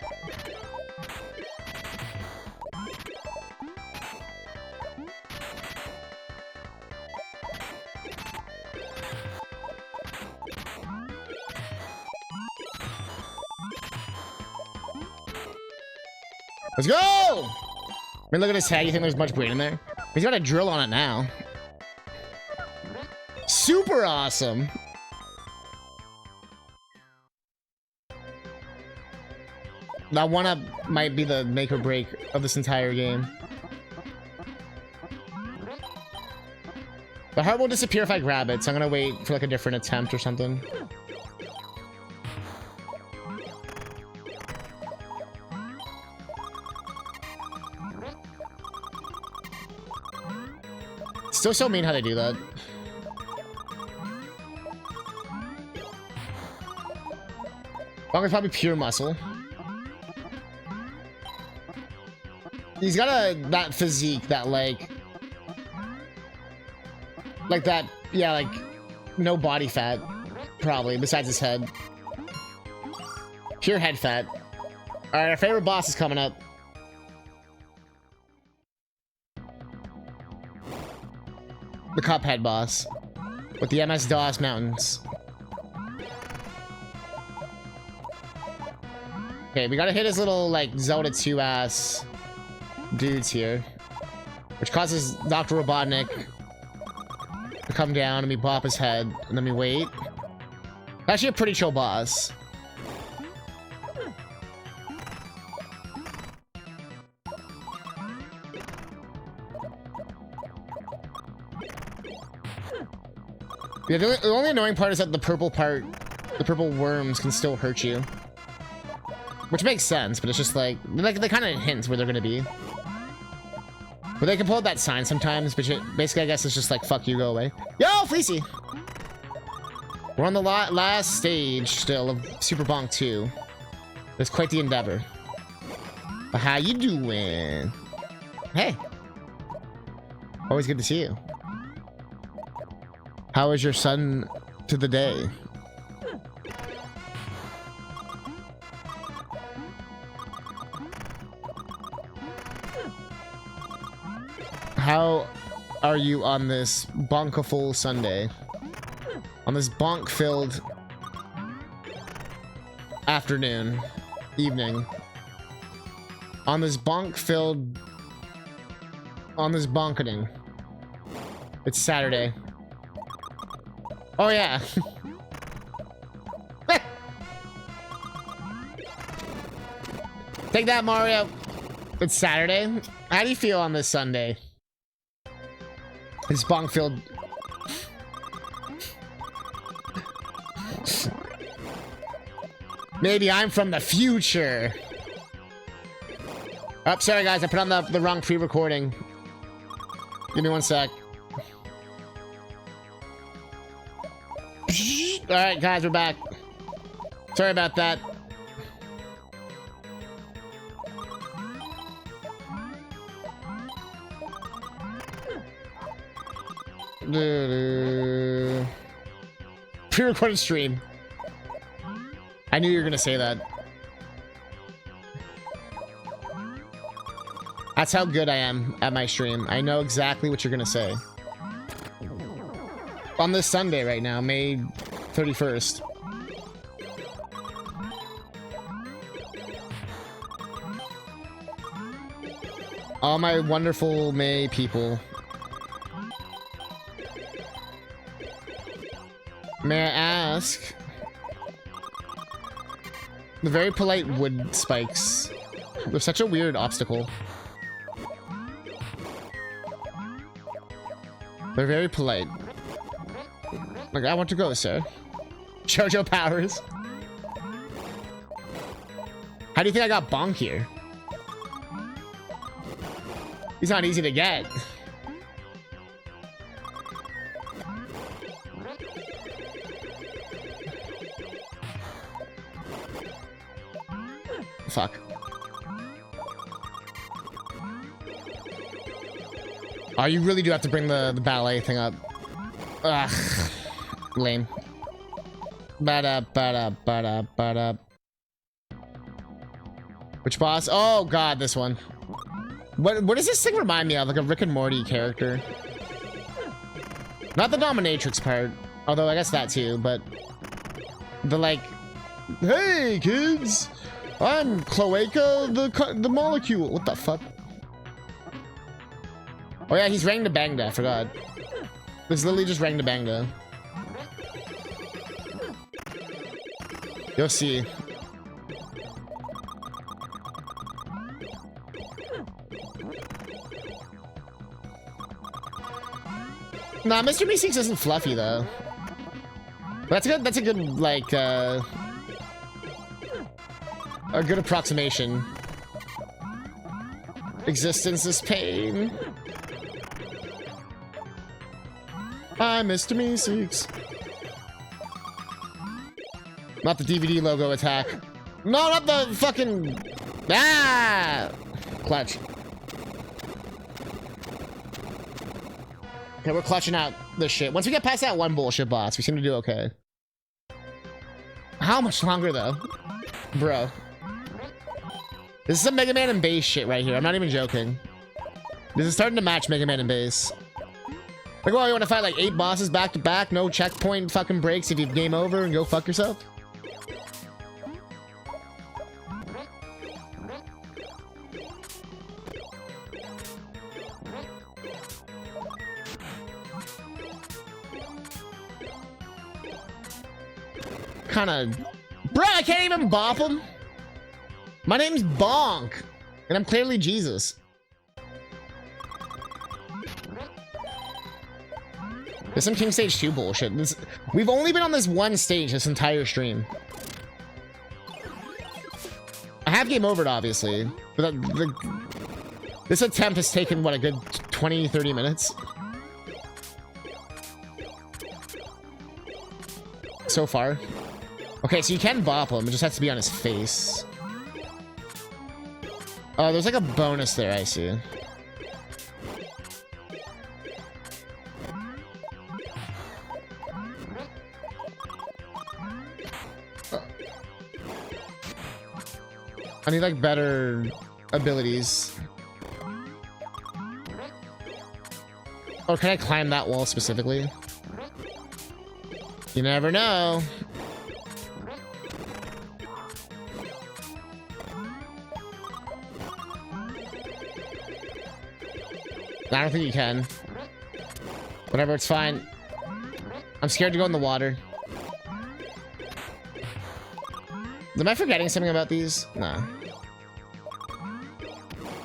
A: Let's go! I mean, look at his tag. You think there's much brain in there? He's got a drill on it now. Super awesome. That one up might be the make or break of this entire game. The heart will disappear if I grab it, so I'm gonna wait for like a different attempt or something. Still so mean how they do that. Bonk is probably pure muscle. He's got that physique that like that, yeah, like no body fat, probably, besides his head. Pure head fat. Alright, our favorite boss is coming up. The Cuphead boss. With the MS-DOS mountains. Okay, we gotta hit his little, like, Zelda 2 ass dudes here. Which causes Dr. Robotnik to come down and we bop his head. And then we wait. Actually a pretty chill boss. Yeah, the only annoying part is that the purple worms can still hurt you. Which makes sense, but it's just like they kind of hint where they're gonna be. But they can pull out that sign sometimes, but basically I guess it's just like, fuck you, go away. Yo, Fleecy! We're on the last stage still of Super Bonk 2. It's quite the endeavor. But how you doing? Hey. Always good to see you. How is your son to the day? How are you on this bonkaful Sunday? On this bonk-filled afternoon, evening. On this bonkening. It's Saturday. Oh yeah. Take that, Mario. It's Saturday. How do you feel on this Sunday? It's bonk-filled. Maybe I'm from the future. Oh, sorry guys, I put on the wrong pre-recording. Give me one sec. Alright guys, we're back. Sorry about that. Pre-recorded stream. I knew you were gonna say that. That's how good I am at my stream. I know exactly what you're gonna say. On this Sunday right now, May 31st. All my wonderful May people. May I ask? The very polite wood spikes. They're such a weird obstacle. They're very polite. Like, I want to go, sir. JoJo powers. How do you think I got Bonk here? He's not easy to get. Fuck. Oh, you really do have to bring the ballet thing up. Ugh. Lame. Ba-da-ba-da-ba-da-ba-da. Which boss? Oh god, this one. What does this thing remind me of? Like a Rick and Morty character. Not the dominatrix part. Although I guess that too, but the like, hey kids! I'm Cloaca the molecule. What the fuck? Oh yeah, he's Rang the Bangda, I forgot. It's literally just Rang the Bangda. You'll see. Nah, Mr. Meeseeks isn't fluffy though. But that's a good like a good approximation. Existence is pain. Hi, Mr. Meeseeks. Not the DVD logo attack. No, not the fucking... Ah! Clutch. Okay, we're clutching out this shit. Once we get past that one bullshit boss, we seem to do okay. How much longer, though? Bro. This is some Mega Man and Bass shit right here. I'm not even joking. This is starting to match Mega Man and Bass. Like, well, you want to fight like 8 bosses back to back? No checkpoint fucking breaks if you game over and go fuck yourself? Kinda... Bro, I can't even bop him! My name's Bonk! And I'm clearly Jesus. There's some King Stage 2 bullshit. We've only been on this one stage this entire stream. I have game overed, obviously. But this attempt has taken, what, a good 20, 30 minutes? So far. Okay, so you can bop him. It just has to be on his face. Oh, there's like a bonus there, I see. I need like better abilities. Oh, can I climb that wall specifically? You never know. I don't think you can. Whatever, it's fine. I'm scared to go in the water. Am I forgetting something about these? No.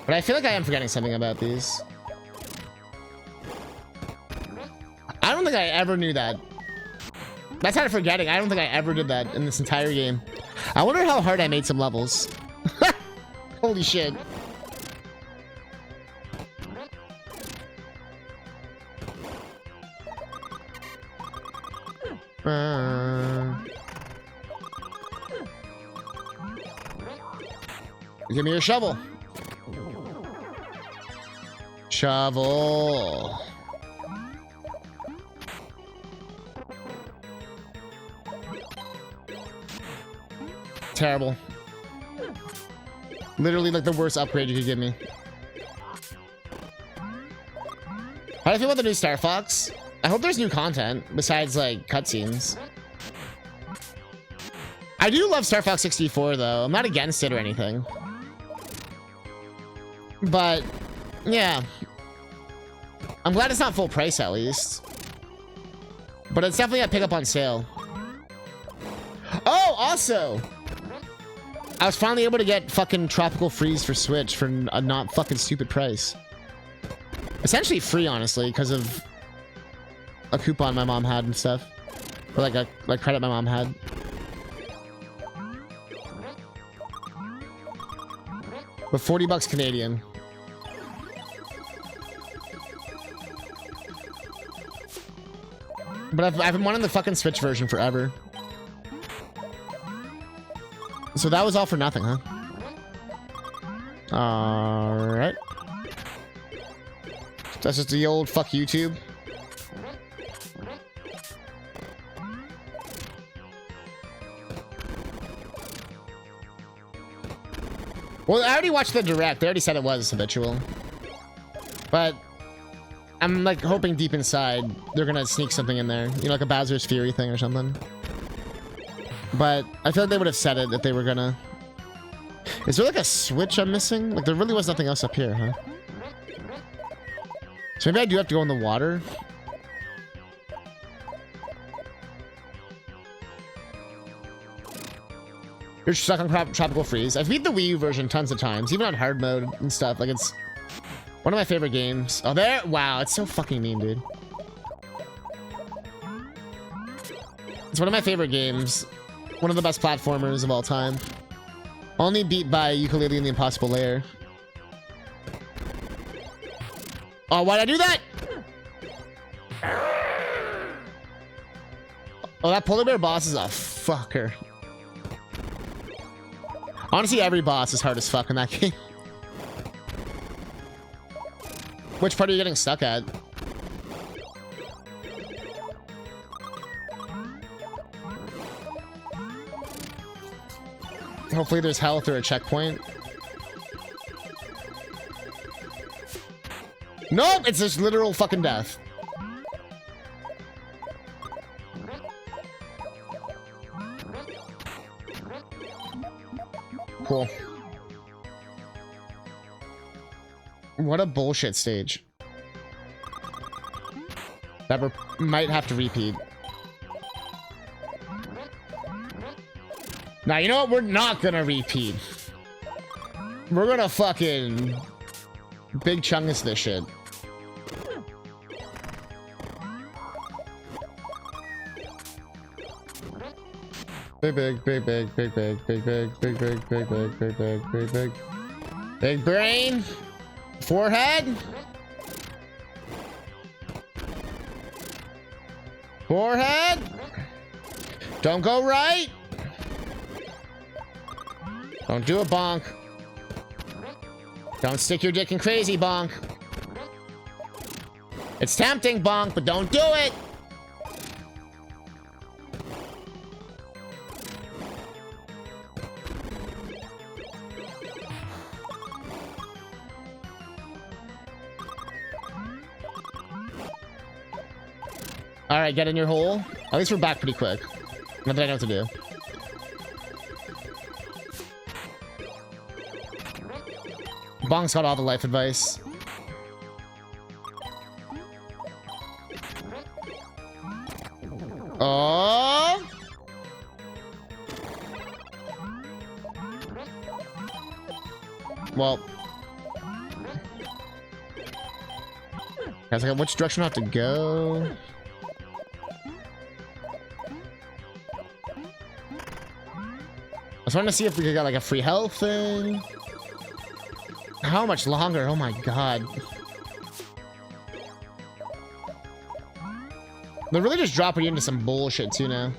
A: But I feel like I am forgetting something about these. I don't think I ever knew that. That's not forgetting. I don't think I ever did that in this entire game. I wonder how hard I made some levels. Holy shit. Give me your shovel. Shovel. Terrible. Literally like the worst upgrade you could give me. How do you feel about the new Star Fox? I hope there's new content besides like cutscenes. I do love Star Fox 64 though. I'm not against it or anything. But yeah. I'm glad it's not full price at least. But it's definitely a pickup on sale. Oh, also, I was finally able to get fucking Tropical Freeze for Switch for a not fucking stupid price. Essentially free, honestly, because of a coupon my mom had and stuff. Or like a credit my mom had. But 40 bucks Canadian. But I've been wanting the fucking Switch version forever. So that was all for nothing, huh? Alright. That's just the old fuck YouTube. Well, I already watched the direct. They already said it was habitual. But I'm like hoping deep inside they're gonna sneak something in there. You know, like a Bowser's Fury thing or something. But I feel like they would have said it if they were gonna. Is there like a switch I'm missing? Like there really was nothing else up here, huh? So maybe I do have to go in the water. You're stuck on Tropical Freeze. I've beat the Wii U version tons of times, even on hard mode and stuff. Like it's one of my favorite games. Oh, there! Wow, it's so fucking mean, dude. It's one of my favorite games. One of the best platformers of all time. Only beat by Yooka-Laylee in the Impossible Lair. Oh, why'd I do that? Oh, that polar bear boss is a fucker. Honestly, every boss is hard as fuck in that game. Which part are you getting stuck at? Hopefully there's health or a checkpoint. Nope, it's just literal fucking death. Cool. What a bullshit stage. That might have to repeat. Now, you know what? We're not gonna repeat. We're gonna fucking big chungus this shit. Big brain. Forehead. Forehead. Don't go right. Don't do a bonk. Don't stick your dick in crazy, bonk. It's tempting, bonk, but don't do it. All right, get in your hole. At least we're back pretty quick. Not that I know what to do. Bonk's got all the life advice. Oh! Well. Guys, like, which direction do I have to go? I was trying to see if we could get like a free health thing. How much longer? Oh my god. They're really just dropping you into some bullshit too now.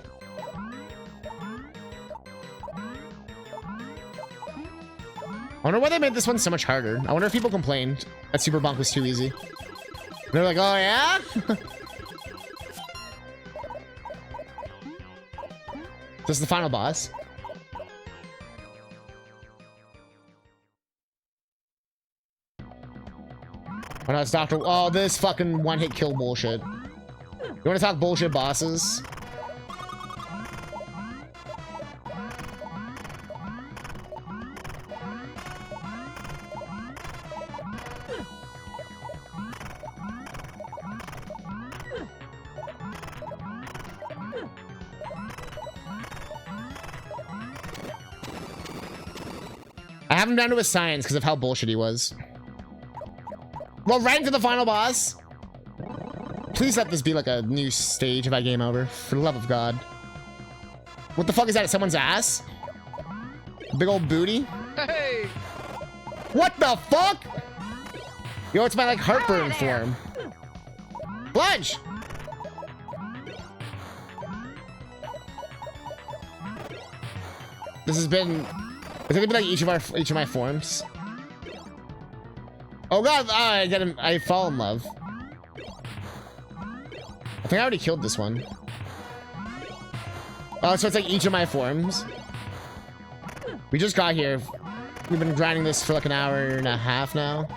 A: I wonder why they made this one so much harder. I wonder if people complained that Super Bonk was too easy. They're like, oh yeah? This is the final boss. Oh no, it's Dr. Oh, this fucking one-hit kill bullshit. You wanna talk bullshit bosses? I have him down to a science because of how bullshit he was. Well, right into the final boss. Please let this be like a new stage if I game over. For the love of God. What the fuck is that? Someone's ass? Big old booty?
C: Hey!
A: What the fuck? Yo, it's my like heartburn form. Bludge! This has been... It's gonna be like each of my forms. Oh god, I get him. I fall in love. I think I already killed this one. Oh, so it's like each of my forms. We just got here. We've been grinding this for like an hour and a half now.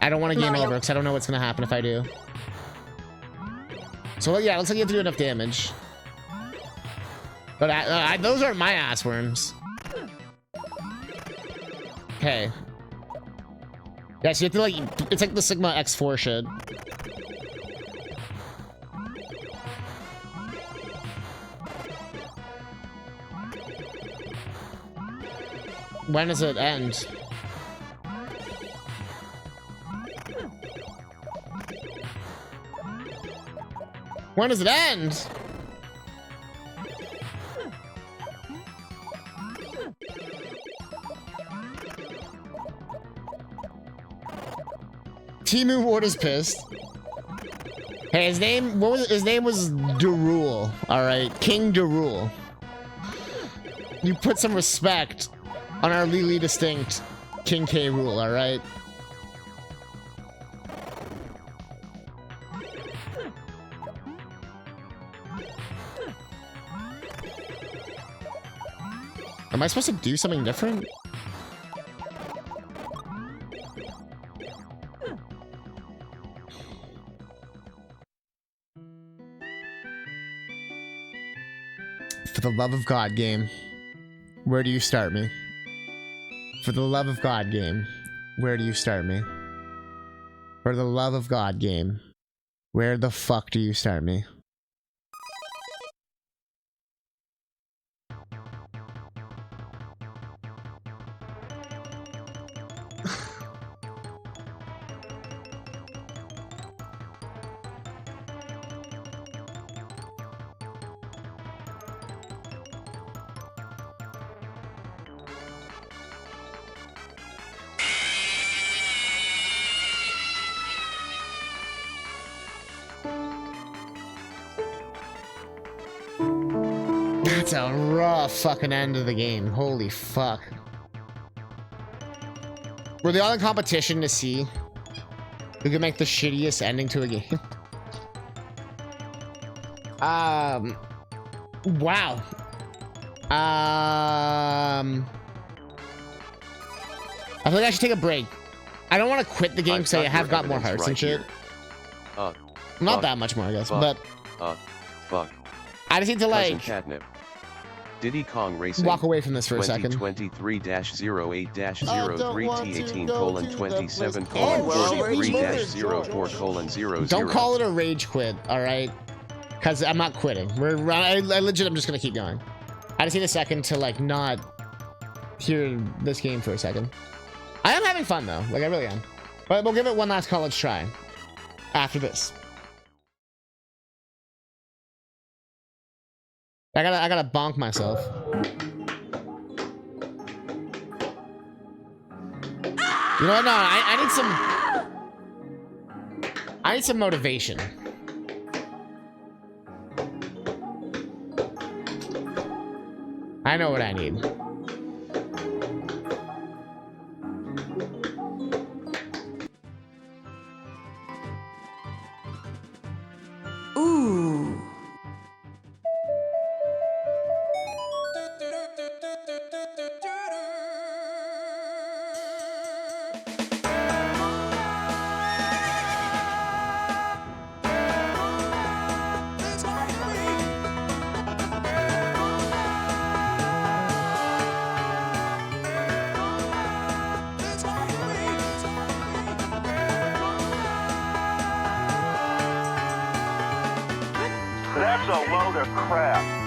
A: I don't want to game over because I don't know what's gonna happen if I do. So yeah, looks like you have to do enough damage. But those aren't my ass worms. Okay. Yeah, so you have to like, it's like the Sigma X4 shit. When does it end? When does it end? Timu Ward is pissed. Hey, his name was Darul. All right, King Darul. You put some respect on our legally distinct King K. Rool. All right. Am I supposed to do something different? For the love of God, game. Where do you start me? For the love of God, game. Where do you start me? For the love of God, game. Where the fuck do you start me? That's a rough fucking end of the game. Holy fuck. Were they all in competition to see who could make the shittiest ending to a game? Wow. I feel like I should take a break. I don't want to quit the game because I have got more hearts and shit. Not that much more, I guess, but...
D: Fuck.
A: I just need to, like...
D: CousinCatnip. Diddy Kong Racing.
A: Walk away from this for a second.
D: 2023-08-T18:27:43-4-4-3-0.
A: Don't call it a rage quit, alright? Because I'm not quitting. I legit, I'm just going to keep going. I just need a second to, like, not hear this game for a second. I am having fun, though. Like, I really am. But we'll give it one last college try after this. I gotta bonk myself. You know what? No, I need some motivation. I know what I need.
C: Ooh.
E: That's a load of crap.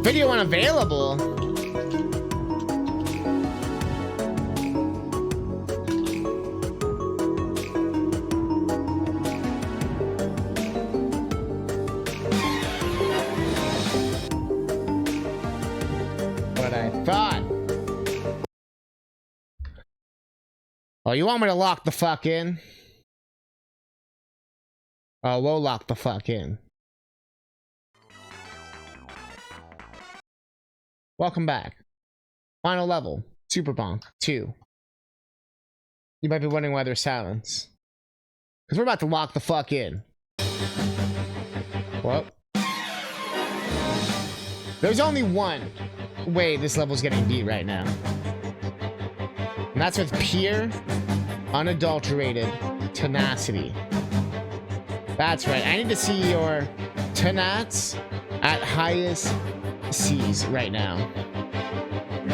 A: Video unavailable. What I thought. Oh, you want me to lock the fuck in? Oh, we'll lock the fuck in. Welcome back. Final level. Super Bonk 2. You might be wondering why there's silence. Because we're about to lock the fuck in. What? There's only one way this level's getting beat right now. And that's with pure, unadulterated tenacity. That's right. I need to see your tenats at highest C's right now.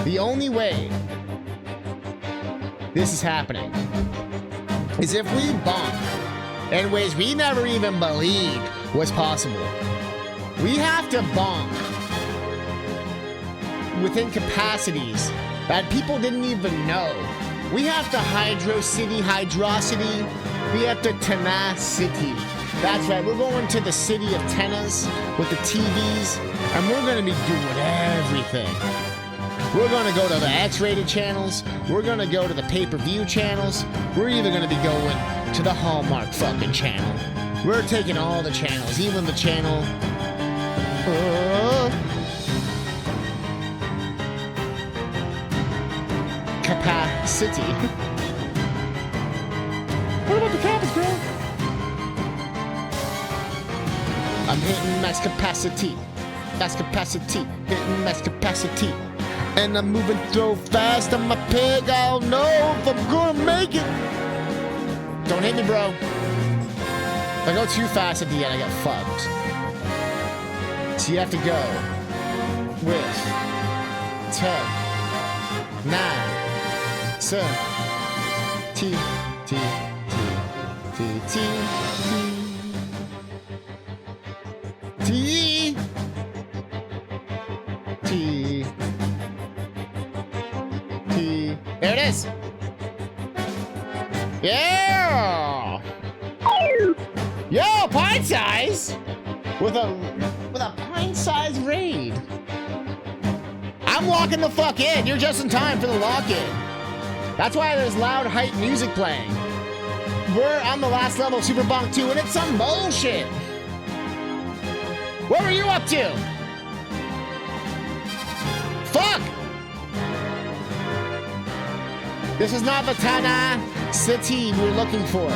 A: The only way this is happening is if we bonk in ways we never even believed was possible. We have to bonk within capacities that people didn't even know. We have to hydrocity. We have to tenacity. That's right, we're going to the city of Tenas with the TVs, and we're gonna be doing everything. We're gonna go to the X-rated channels, we're gonna go to the pay-per-view channels, we're even gonna be going to the Hallmark fucking channel. We're taking all the channels, even the channel... capacity. What about the campus, bro? I'm hitting max capacity. Max capacity. Hitting max capacity. And I'm moving so fast, I'm a pig. I don't know if I'm gonna make it. Don't hit me, bro. If I go too fast at the end, I get fucked. So you have to go with 10, 9, 7, T, T, T, T, T, T, T, T. There it is. Yeah. Yo, pint size with a pint size raid. I'm locking the fuck in. You're just in time for the lock-in. That's why there's loud hype music playing. We're on the last level of Super Bonk 2, and it's some bullshit. What were you up to? Fuck! This is not the Tana City we were looking for.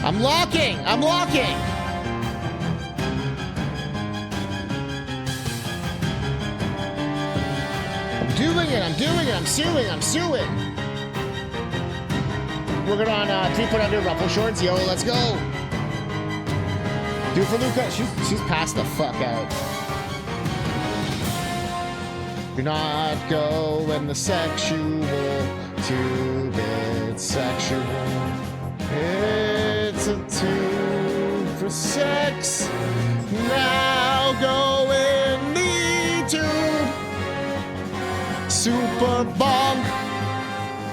A: I'm locking! I'm locking! I'm doing it! I'm doing it! I'm suing! I'm suing! We're good on 3-foot under ruffle shorts. Yo, let's go! Do it for Luca. She's passed the fuck out. Do not go in the sexual, 2-bit sexual. It's a 2 for sex. Now go in the tube. Super Bonk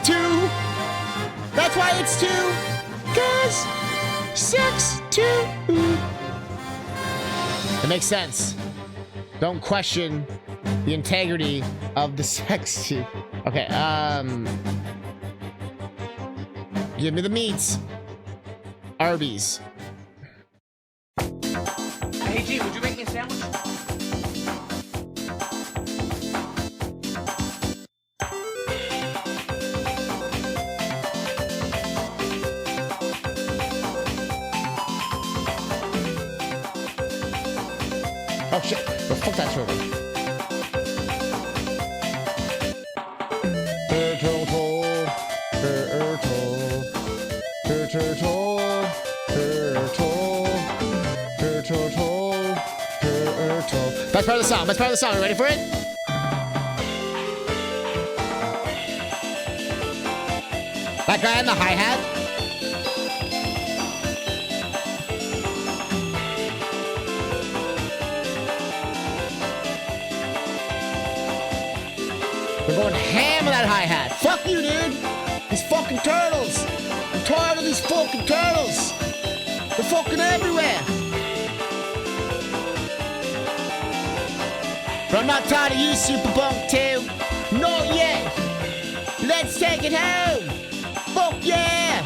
A: 2. That's why it's 2. 'Cause sex 2. It makes sense. Don't question the integrity of the sex tube. Okay, give me the meats. Arby's.
C: Hey G, would you make me a sandwich?
A: Oh shit! Oh, fuck that turtle. Best part of the song. Best part of the song. You ready for it? That guy in the hi-hat. We're going ham with that hi-hat. Fuck you, dude. These fucking turtles. I'm tired of these fucking turtles. They're fucking everywhere. But I'm not tired of you, Super Bonk 2. Not yet. Let's take it home. Fuck yeah.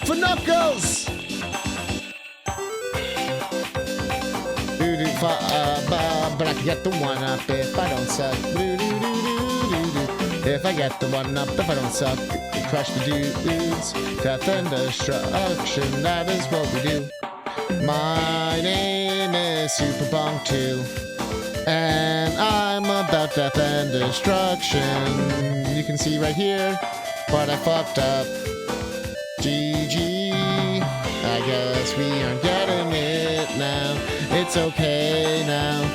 A: For Knuckles. But I can get the one up if I don't suck. If I get the one up, if I don't suck. Crush the dudes. Death and destruction, that is what we do. My name is Super Bonk 2. And I'm about death and destruction. You can see right here what I fucked up. GG. I guess we aren't getting it now. It's okay now.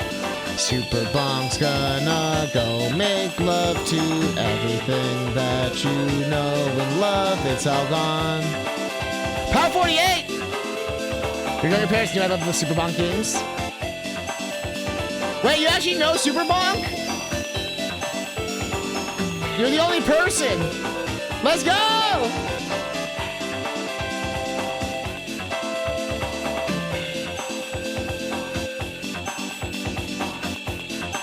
A: Super Bonk's gonna go make love to everything that you know and love. It's all gone. Power 48! Your younger parents knew I loved the Super Bonk games. Wait, you actually know Super Bonk? You're the only person. Let's go!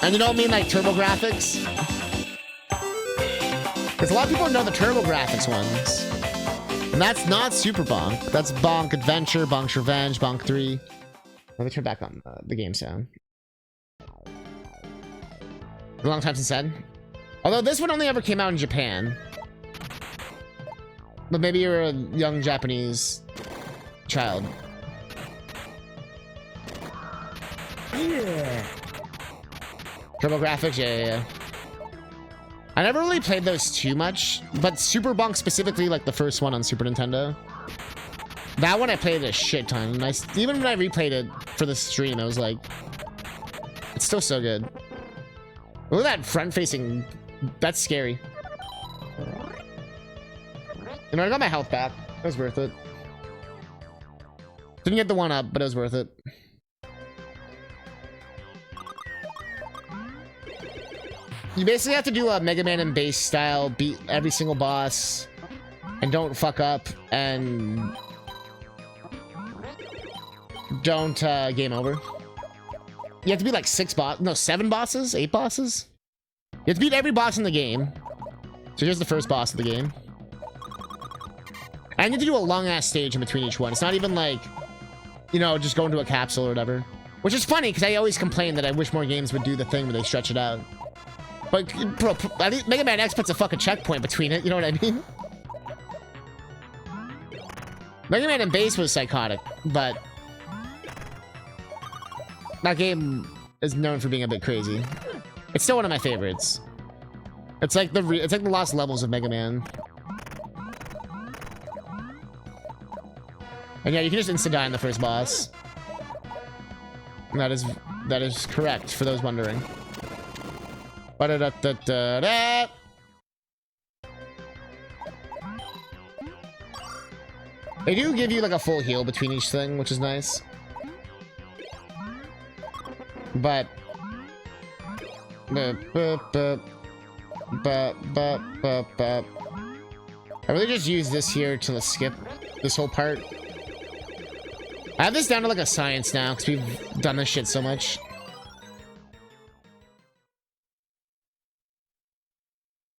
A: And you don't mean like Turbo Graphics? Because a lot of people know the Turbo Graphics ones. And that's not Super Bonk. That's Bonk Adventure, Bonk's Revenge, Bonk 3. Let me turn back on the game sound. A long time since then. Although this one only ever came out in Japan. But maybe you're a young Japanese child. Yeah. Turbo Graphics, yeah. I never really played those too much, but Super Bonk specifically, like the first one on Super Nintendo. That one I played a shit ton. And even when I replayed it for the stream, I was like, it's still so good. Look at that front-facing. That's scary. You know, I got my health back. It was worth it. Didn't get the one up, but it was worth it. You basically have to do a Mega Man and base style, beat every single boss, and don't fuck up, and don't game over. You have to beat like 7 bosses, 8 bosses. You have to beat every boss in the game. So here's the first boss of the game. And you have to do a long ass stage in between each one. It's not even like, you know, just go into a capsule or whatever. Which is funny because I always complain that I wish more games would do the thing where they stretch it out. But, bro, I think Mega Man X puts a fucking checkpoint between it, you know what I mean? Mega Man and Base was psychotic, but that game is known for being a bit crazy. It's still one of my favorites. It's like the lost levels of Mega Man. And yeah, you can just insta-die in the first boss. And that is correct, for those wondering. Ba-da-da-da-da-da. They do give you like a full heal between each thing, which is nice. But I really just use this here to skip this whole part. I have this down to like a science now because we've done this shit so much.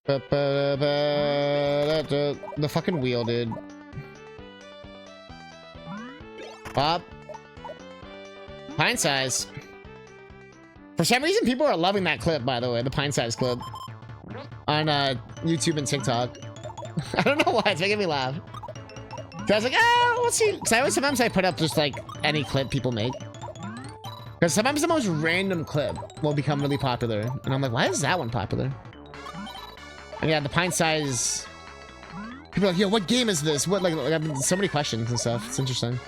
A: The fucking wheel, dude. Pop. Pine size. For some reason, people are loving that clip, by the way, the pine size clip. On YouTube and TikTok. I don't know why, it's making me laugh. I was like, oh, let's see. Because sometimes I put up just like any clip people make. Because sometimes the most random clip will become really popular. And I'm like, why is that one popular? And yeah, the pine size. People are like, yo, what game is this? What, like I mean, so many questions and stuff. It's interesting.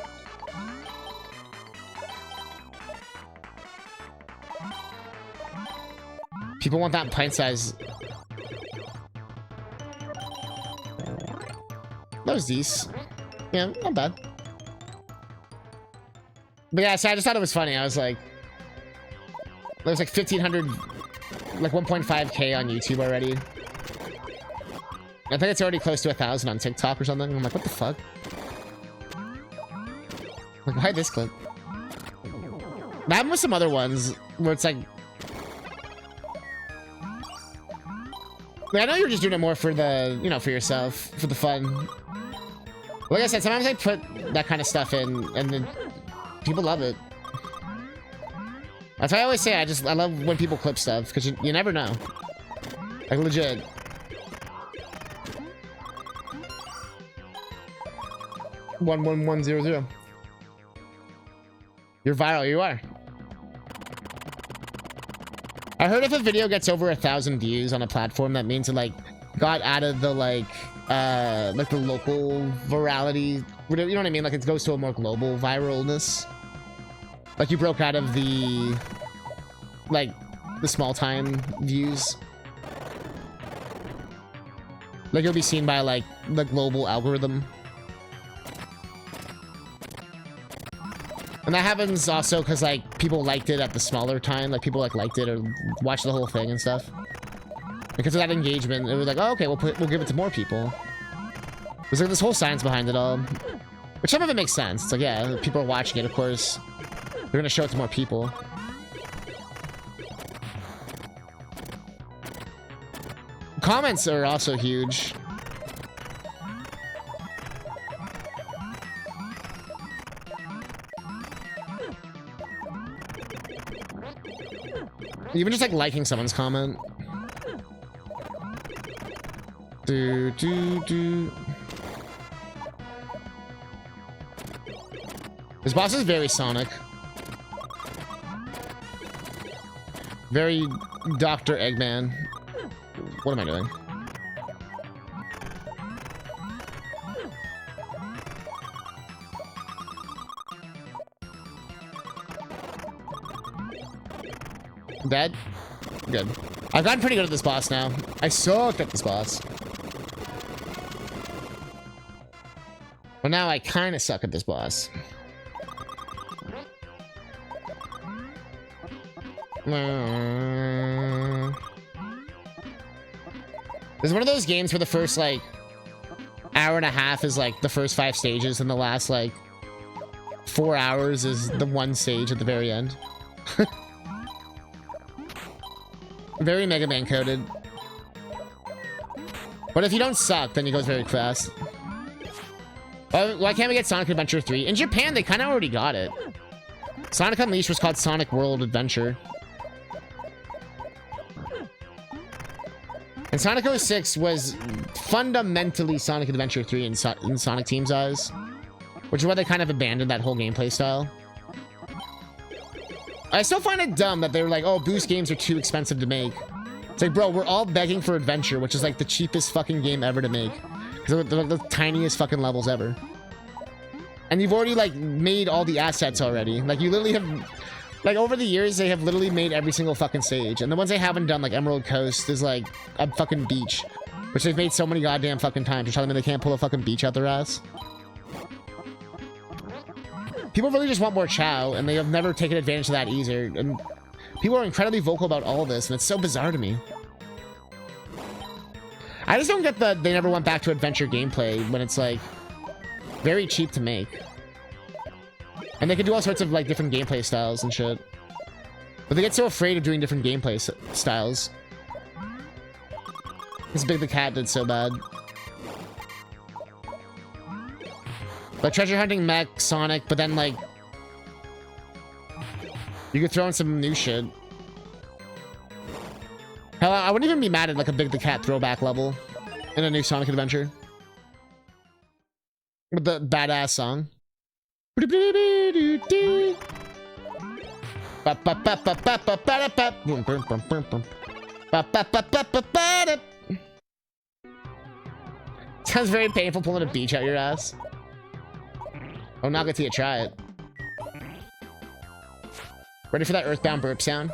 A: People want that pint size. That was decent. Yeah, not bad. But yeah, so I just thought it was funny. I was like, there's like 1,500, like 1.5K on YouTube already. I think it's already close to 1,000 on TikTok or something. I'm like, what the fuck? Like, why this clip? That happened with some other ones where it's like, I know you're just doing it more for the, you know, for yourself, for the fun. Like I said, sometimes I put that kind of stuff in, and then people love it. That's why I always say I love when people clip stuff, because you never know. Like, legit. $11100. You're viral, you are. I heard if a video gets over 1,000 views on a platform, that means it like got out of the like the local virality, you know what I mean? Like it goes to a more global viralness. Like you broke out of the like the small time views. Like it'll be seen by like the global algorithm. And that happens also because like people liked it at the smaller time, like people like liked it or watched the whole thing and stuff. Because of that engagement, it was like, oh, okay, we'll give it to more people. There's like this whole science behind it all, which some of it makes sense. It's like, yeah, people are watching it, of course. They're gonna show it to more people. Comments are also huge. Even just like liking someone's comment. Do. This boss is very Sonic. Very Dr. Eggman. What am I doing? Dead? Good. I've gotten pretty good at this boss now. I sucked at this boss. But now I kind of suck at this boss. It's one of those games where the first like hour and a half is like the first 5 stages and the last like 4 hours is the one stage at the very end. Very Mega Man coded. But if you don't suck, then it goes very fast. Why can't we get Sonic Adventure 3? In Japan, they kind of already got it. Sonic Unleashed was called Sonic World Adventure. And Sonic 06 was fundamentally Sonic Adventure 3 in Sonic Team's eyes. Which is why they kind of abandoned that whole gameplay style. I still find it dumb that they were like, oh, boost games are too expensive to make. It's like, bro, we're all begging for adventure, which is like the cheapest fucking game ever to make. Because they're the tiniest fucking levels ever. And you've already like made all the assets already. Like you literally have, like over the years, they have literally made every single fucking stage. And the ones they haven't done, like Emerald Coast, is like a fucking beach. Which they've made so many goddamn fucking times. You're telling me they can't pull a fucking beach out their ass? People really just want more Chow, and they have never taken advantage of that either. And people are incredibly vocal about all this, and it's so bizarre to me. I just don't get that they never went back to adventure gameplay when it's like very cheap to make. And they can do all sorts of like different gameplay styles and shit. But they get so afraid of doing different gameplay styles. This Big the Cat did so bad. Like treasure hunting mech Sonic, but then like you could throw in some new shit. Hell, I wouldn't even be mad at like a Big the Cat throwback level in a new Sonic Adventure. With the badass song. Sounds very painful pulling a beach out your ass. Oh, not good till you try it. Ready for that Earthbound burp sound?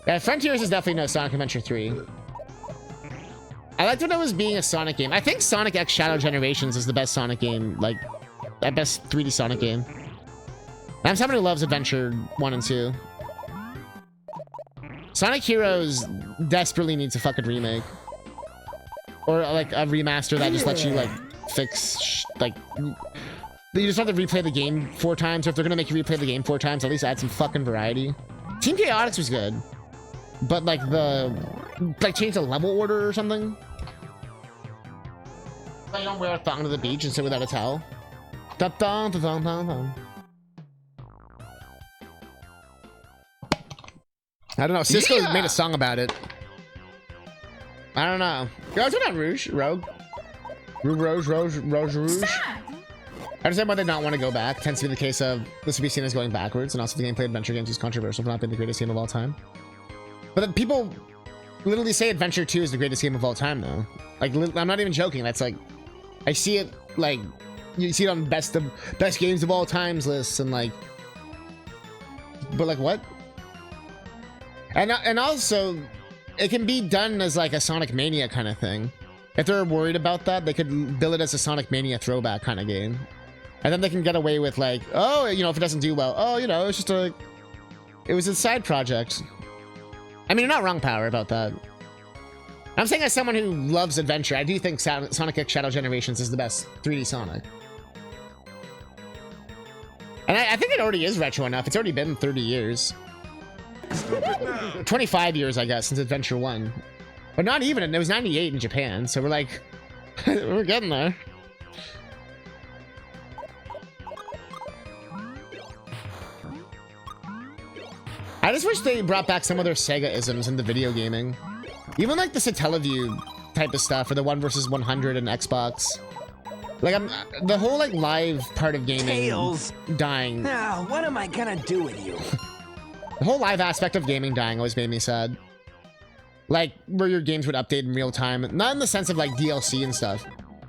A: Yeah, Frontiers is definitely no Sonic Adventure 3. I liked when it was being a Sonic game. I think Sonic X Shadow Generations is the best Sonic game, like, the best 3D Sonic game. I'm someone who loves Adventure 1 and 2. Sonic Heroes desperately needs a fucking remake. Or, like, a remaster that just lets you, like, fix, like... You just have to replay the game 4 times, or if they're gonna make you replay the game 4 times, at least add some fucking variety. Team Chaotix was good. But, like, change the level order or something? Like, you don't wear a thong to the beach and sit without a towel. Da-dun-da-dun-dun-dun. I don't know. Cisco made a song about it. I don't know. Yo, it's not Rouge. Rogue. Rouge. I understand why they don't want to go back. Tends to be the case of this would be seen as going backwards, and also the gameplay adventure games is controversial for not being the greatest game of all time. But then people literally say Adventure 2 is the greatest game of all time, though. Like, I'm not even joking. That's like, I see it like you see it on best games of all times lists and like, but like what? And also, it can be done as like a Sonic Mania kind of thing. If they're worried about that, they could bill it as a Sonic Mania throwback kind of game. And then they can get away with like, oh, you know, if it doesn't do well, oh, you know, it's just it was a side project. I mean, you're not wrong, Power, about that. I'm saying as someone who loves adventure, I do think Sonic X Shadow Generations is the best 3D Sonic. And I think it already is retro enough. It's already been 30 years. 25 years, I guess, since Adventure 1. But not even, it was 98 in Japan, so we're like, we're getting there. I just wish they brought back some of their Sega-isms into video gaming. Even like the Satellaview type of stuff, or the 1 versus 100 in Xbox. Like, the whole like live part of gaming
F: Tails.
A: dying.
F: Now, what am I gonna do with you?
A: The whole live aspect of gaming dying always made me sad. Like, where your games would update in real time. Not in the sense of like DLC and stuff.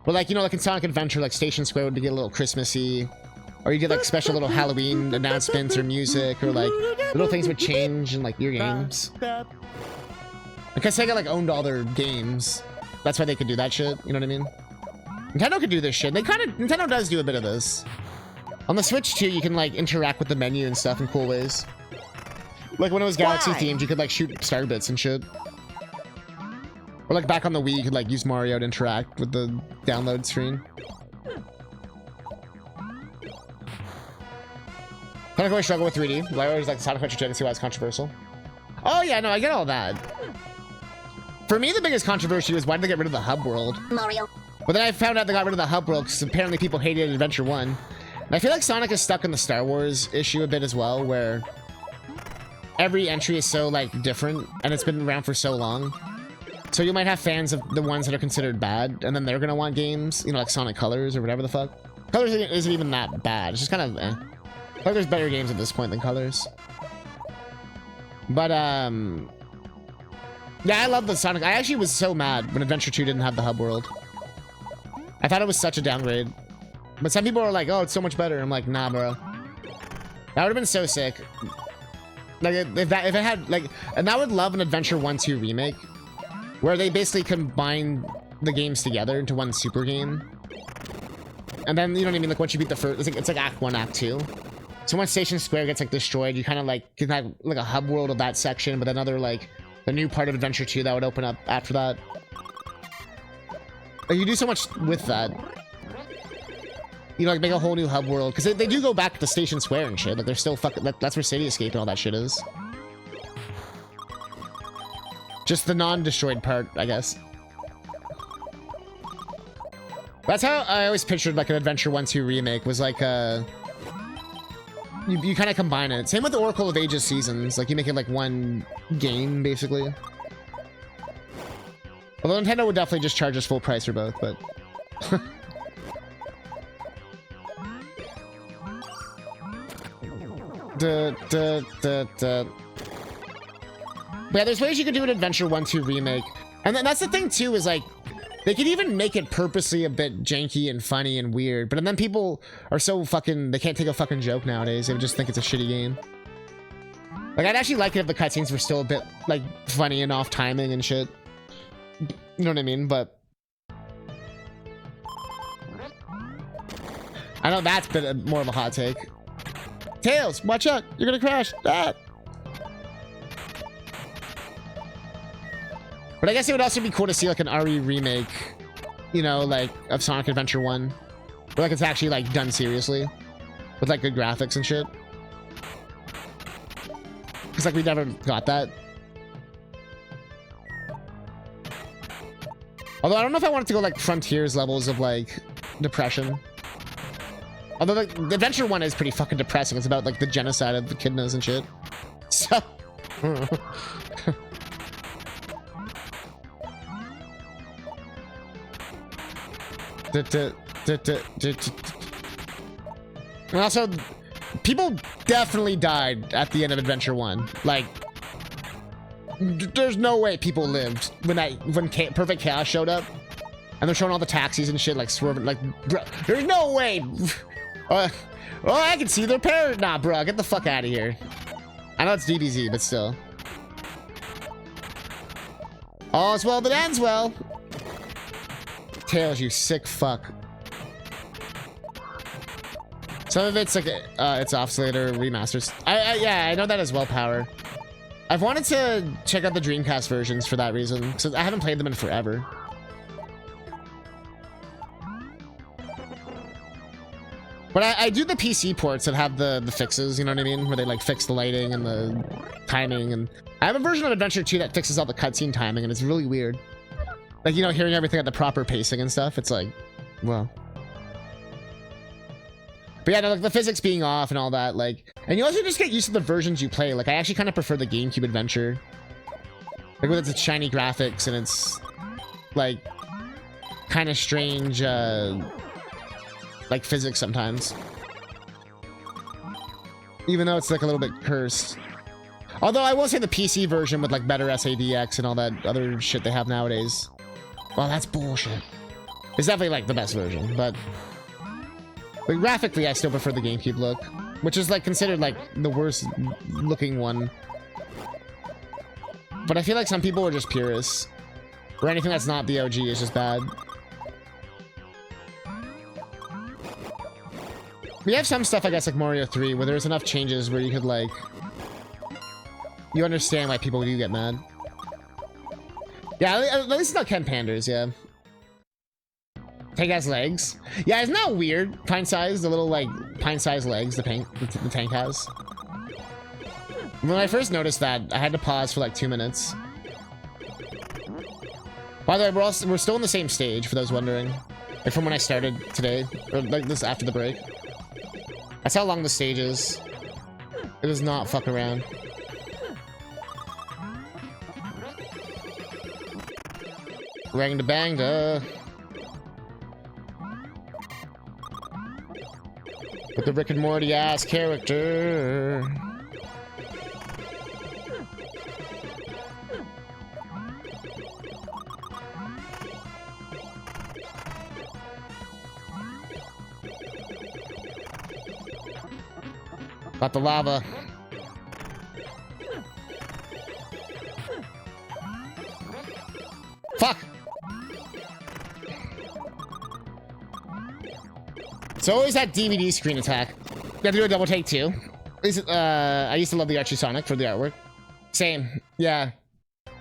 A: But like, you know, like in Sonic Adventure, like Station Square would get a little Christmassy. Or you get like special little Halloween announcements or music, or like little things would change in like your games. Because Sega like owned all their games. That's why they could do that shit, you know what I mean? Nintendo could do this shit. Nintendo does do a bit of this. On the Switch too, you can like interact with the menu and stuff in cool ways. Like when it was Galaxy themed, you could like shoot star bits and shit. Or like back on the Wii, you could like use Mario to interact with the download screen. Kind of always struggle with 3D. I always like Sonic Adventure 2 and see why it's controversial. Oh yeah, no, I get all that. For me, the biggest controversy was why did they get rid of the hub world?
B: Mario.
A: But then I found out they got rid of the hub world because apparently people hated Adventure 1. And I feel like Sonic is stuck in the Star Wars issue a bit as well, where every entry is so like different and it's been around for so long. So you might have fans of the ones that are considered bad, and then they're gonna want games, you know, like Sonic Colors or whatever the fuck. Colors isn't even that bad. It's just kind of eh. Like there's better games at this point than Colors. But yeah, I love the Sonic. I actually was so mad when Adventure 2 didn't have the hub world. I thought it was such a downgrade. But some people are like, oh, it's so much better. I'm like, nah, bro. That would have been so sick. Like if it had like, and I would love an Adventure 1-2 remake where they basically combine the games together into one super game. And then, you know what I mean? Like once you beat the first, it's like Act 1, Act 2. So once Station Square gets like destroyed, you kind of like can have like a hub world of that section, but another like the new part of Adventure 2 that would open up after that. Like, you do so much with that. You know, like make a whole new hub world because they do go back to Station Square and shit. Like they're still fucking. That's where City Escape and all that shit is. Just the non-destroyed part, I guess. That's how I always pictured like an Adventure 1-2 remake was like you kind of combine it. Same with the Oracle of Ages seasons. Like you make it like one game basically. Although Nintendo would definitely just charge us full price for both, but But yeah, there's ways you could do an Adventure 1-2 remake. And then that's the thing too, is like they could even make it purposely a bit janky and funny and weird, but then people are so fucking, they can't take a fucking joke nowadays. They would just think it's a shitty game. Like I'd actually like it if the cutscenes were still a bit like funny and off timing and shit. You know what I mean? But I know that's been more of a hot take. Tails, watch out! You're gonna crash! Ah! But I guess it would also be cool to see like an RE remake, you know, like of Sonic Adventure 1. Where like it's actually like done seriously. With like good graphics and shit. Cause like we never got that. Although I don't know if I wanted to go like Frontiers levels of like depression. Although like the Adventure 1 is pretty fucking depressing. It's about like the genocide of the echidnas and shit. So and also, people definitely died at the end of Adventure 1. Like, there's no way people lived when Perfect Chaos showed up. And they're showing all the taxis and shit, like swerving, like, bro, there's no way. Oh, I can see their parent. Nah, bro, get the fuck out of here. I know it's DBZ, but still. All's well that ends well. Tails, you sick fuck. Some of it's like it's oscillator remasters. Yeah, I know that as well, Power. I've wanted to check out the Dreamcast versions for that reason, because I haven't played them in forever. But I do the PC ports that have the fixes, you know what I mean? Where they like fix the lighting and the timing, and I have a version of Adventure 2 that fixes all the cutscene timing, and it's really weird. Like, you know, hearing everything at the proper pacing and stuff, it's like, well. But yeah, no, like the physics being off and all that, like, and you also just get used to the versions you play. Like, I actually kind of prefer the GameCube Adventure. Like, with its shiny graphics and its, like, kind of strange, like, physics sometimes. Even though it's, like, a little bit cursed. Although, I will say the PC version with, like, better SADX and all that other shit they have nowadays. Well, that's bullshit. It's definitely, like, the best version, but graphically, I still prefer the GameCube look, which is, like, considered, like, the worst looking one. But I feel like some people are just purists, or anything that's not the OG is just bad. We have some stuff, I guess, like Mario 3, where there's enough changes where you could, like, you understand why people do get mad. Yeah, at least it's not Ken Panders, yeah. Tank has legs. Yeah, isn't that weird? Pint-sized, the little, like, pint-sized legs the tank has. When I first noticed that, I had to pause for, like, 2 minutes. By the way, we're still in the same stage, for those wondering. Like, from when I started today, or, like, this after the break. That's how long the stage is. It does not fuck around. Rang da bang da. With the Rick and Morty ass character. Got the lava. Fuck! It's always that DVD screen attack. You have to do a double take too. I used to love the Archie Sonic for the artwork. Same, yeah.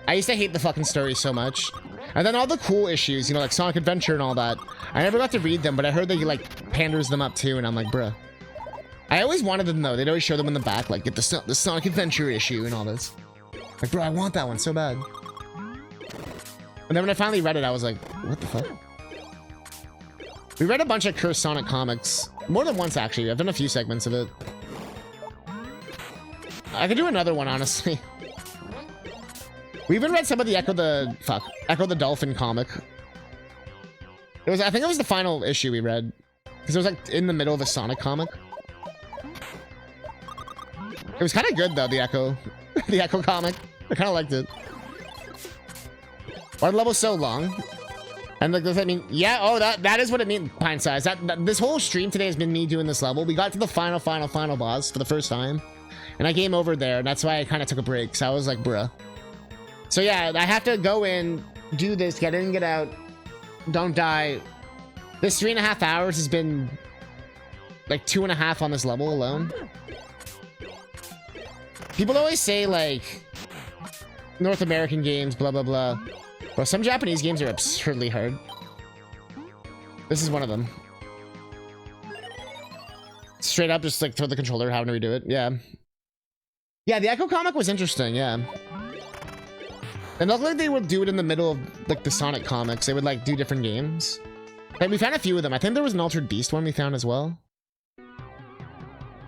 A: I used to hate the fucking story so much. And then all the cool issues, you know, like Sonic Adventure and all that. I never got to read them, but I heard that he like panders them up too, and I'm like, bruh. I always wanted them though. They'd always show them in the back, like get the Sonic Adventure issue and all this. Like, bro, I want that one so bad. And then when I finally read it, I was like, what the fuck? We read a bunch of Cursed Sonic comics. More than once, actually. I've done a few segments of it. I could do another one, honestly. We even read some of the Echo the Dolphin comic. I think it was the final issue we read. Because it was like in the middle of a Sonic comic. It was kind of good though, the Echo. The Echo comic. I kind of liked it. Our level's so long. And like, does that mean, yeah, oh, that is what it means, Pine Size. This whole stream today has been me doing this level. We got to the final boss for the first time. And I game over there, and that's why I kind of took a break. So I was like, bruh. So yeah, I have to go in, do this, get in, get out, don't die. This 3.5 hours has been like 2.5 on this level alone. People always say like, North American games, blah, blah, blah. Well, some Japanese games are absurdly hard. This is one of them. Straight up, just like throw the controller, how to redo it. Yeah. Yeah, the Echo comic was interesting, yeah. And luckily they would do it in the middle of like the Sonic comics. They would like do different games. Like we found a few of them. I think there was an Altered Beast one we found as well.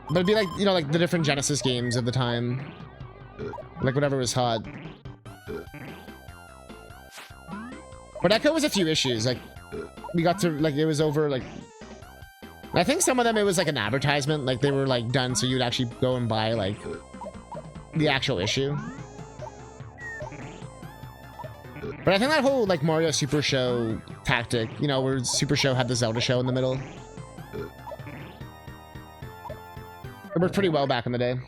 A: But it'd be like, you know, like the different Genesis games of the time. Like whatever was hot. But Echo was a few issues, like, we got to, like, it was over, like, I think some of them, it was, like, an advertisement, like, they were, like, done so you'd actually go and buy, like, the actual issue. But But I think that whole like Mario Super Show tactic, you know, where Super Show had the Zelda show in the middle, it worked pretty well back in the day.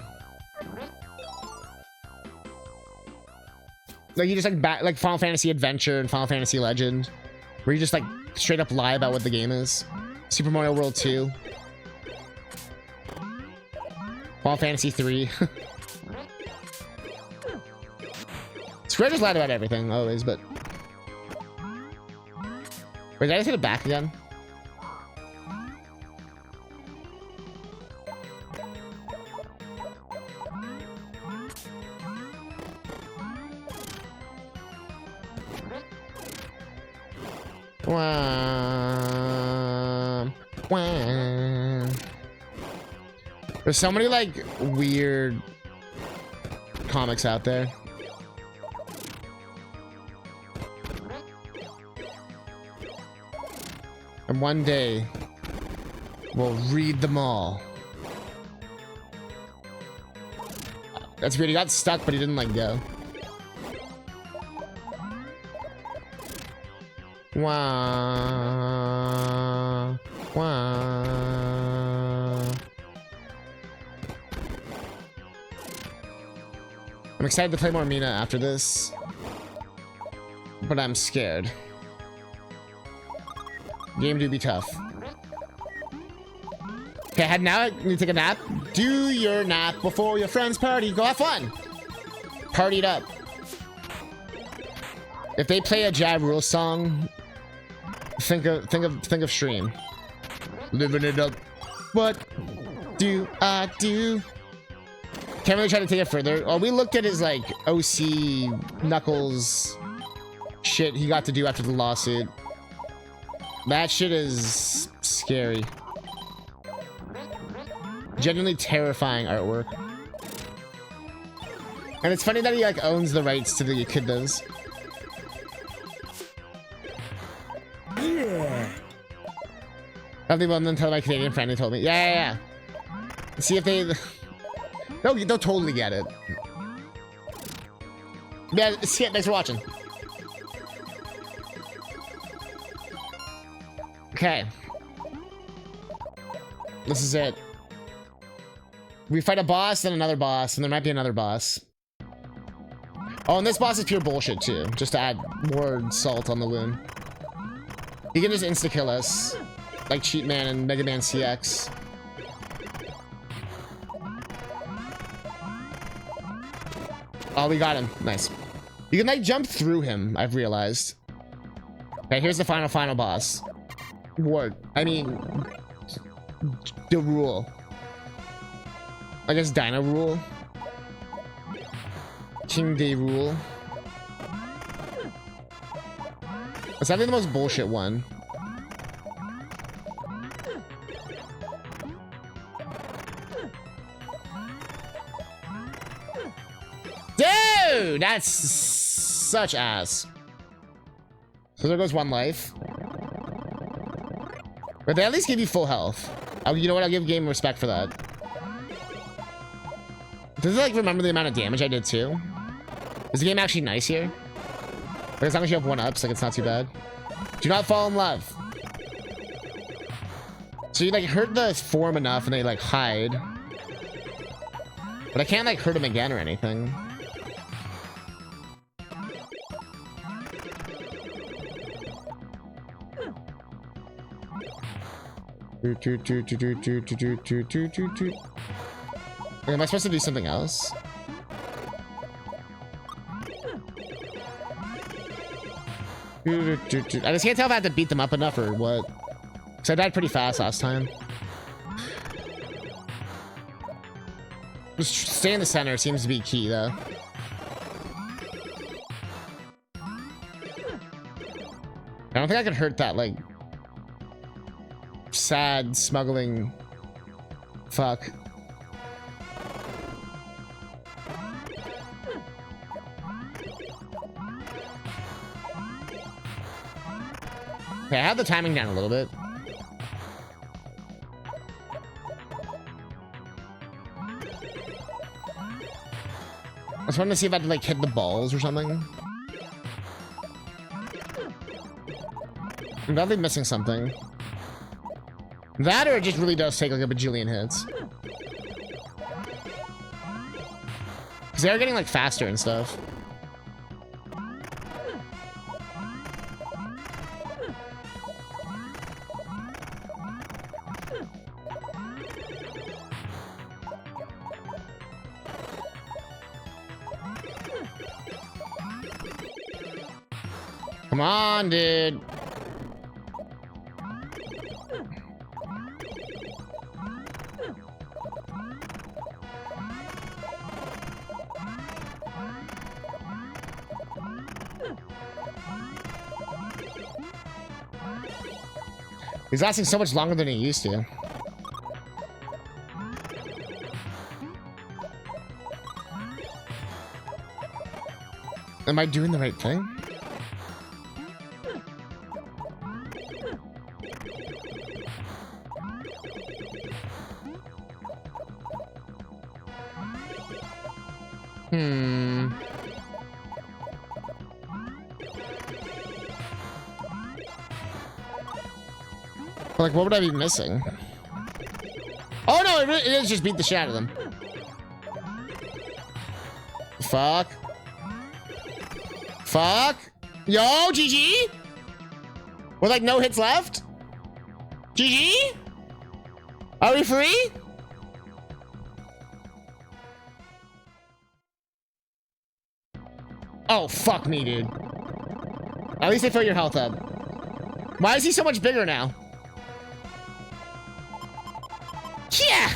A: Like you just like Final Fantasy Adventure and Final Fantasy Legend, where you just like straight up lie about what the game is. Super Mario World 2, Final Fantasy 3. Square just lied about everything always, but wait, did I just hit it back again? Wah, wah. There's so many like weird comics out there. And one day we'll read them all. That's weird. He got stuck, but he didn't let go. Wah, wah. I'm excited to play more Mina after this, but I'm scared. Game do be tough. Okay, now I need to take a nap. Do your nap before your friends party. Go have fun. Party it up. If they play a Jab Rule song, think of Stream. Living it up. What do I do? Can't really try to take it further. Oh, we looked at his like OC Knuckles shit he got to do after the lawsuit. That shit is scary. Genuinely terrifying artwork. And it's funny that he like owns the rights to the echidnas. Nothing more than tell my Canadian friend who told me. Yeah. See if they... they'll totally get it. Yeah, see it. Thanks for watching. Okay. This is it. We fight a boss, then another boss, and there might be another boss. Oh, and this boss is pure bullshit too, just to add more salt on the wound. He can just insta-kill us, like Cheat Man and Mega Man CX. Oh, we got him. Nice. You can like jump through him, I've realized. Okay, here's the final boss. What? I mean, the rule. I guess Dino Rule. King Day Rule. It's probably the most bullshit one. Dude, that's such ass. So there goes one life. But they at least give you full health. You know what? I'll give game respect for that. Does it like remember the amount of damage I did too? Is the game actually nice here? Like, as long as you have 1-ups, like it's not too bad. Do not fall in love. So you like hurt the form enough and they like hide. But I can't like hurt him again or anything. Am I supposed to do something else? I just can't tell if I have to beat them up enough or what. Because I died pretty fast last time. Just stay in the center seems to be key though. I don't think I can hurt that like sad smuggling fuck. Okay, I have the timing down a little bit. I just wanted to see if I could like hit the balls or something. I'm definitely missing something. That or it just really does take like a bajillion hits. Because they're getting like faster and stuff. Come on, dude. He's lasting so much longer than he used to. Am I doing the right thing? Like, what would I be missing? Oh no, it is just beat the shit out of them. Fuck. Fuck. Yo, GG? With like no hits left? GG? Are we free? Oh, fuck me, dude. At least they fill your health up. Why is he so much bigger now? Yeah!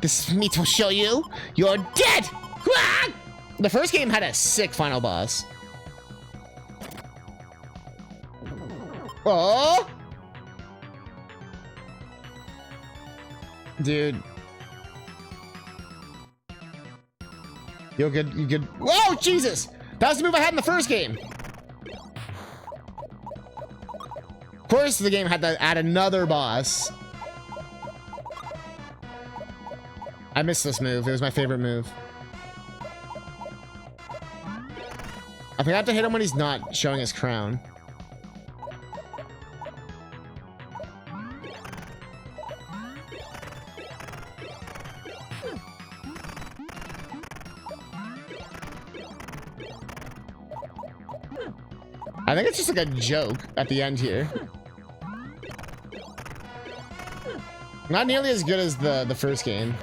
A: This meat will show you you're dead! Ah! The first game had a sick final boss. Oh! Dude. You're good, you good. Whoa, Jesus! That was the move I had in the first game. Of course, the game had to add another boss. I missed this move. It was my favorite move. I think I have to hit him when he's not showing his crown. I think it's just like a joke at the end here. Not nearly as good as the first game.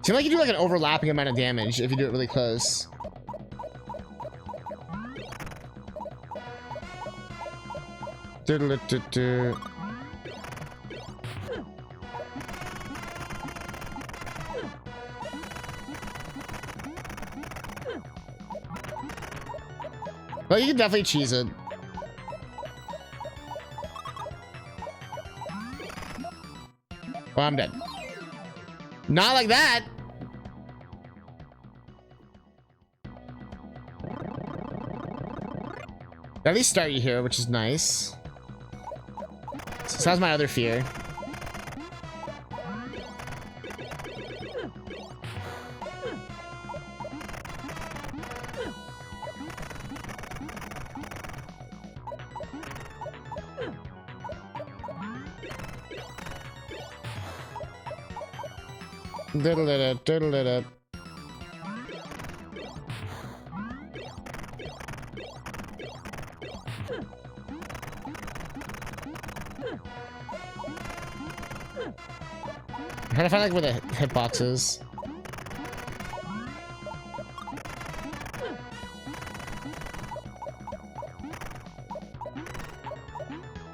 A: Seems like you do like an overlapping amount of damage if you do it really close. Diddle-it-doo-doo. Well, you can definitely cheese it. Well, I'm dead. Not like that. They at least start you here, which is nice. So that's my other fear. Diddle it up, diddle it up. I'm trying to find like where the hitbox is.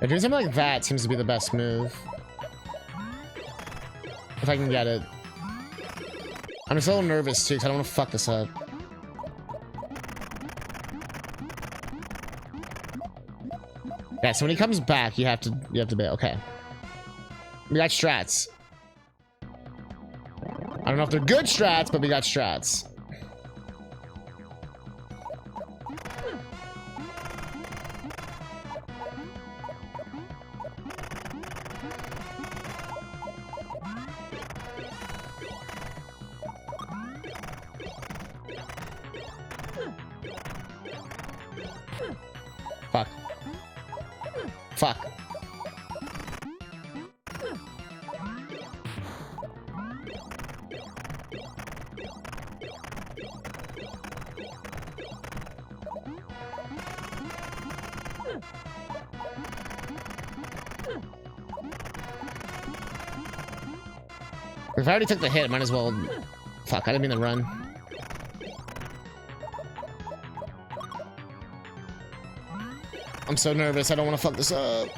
A: Yeah, doing something like that seems to be the best move. If I can get it. I'm just a little nervous too, because I don't want to fuck this up. Yeah, so when he comes back, you have to be okay. We got strats. I don't know if they're good strats, but we got strats. Fuck. If I already took the hit, I might as well... Fuck, I didn't mean to run. I'm so nervous, I don't want to fuck this up.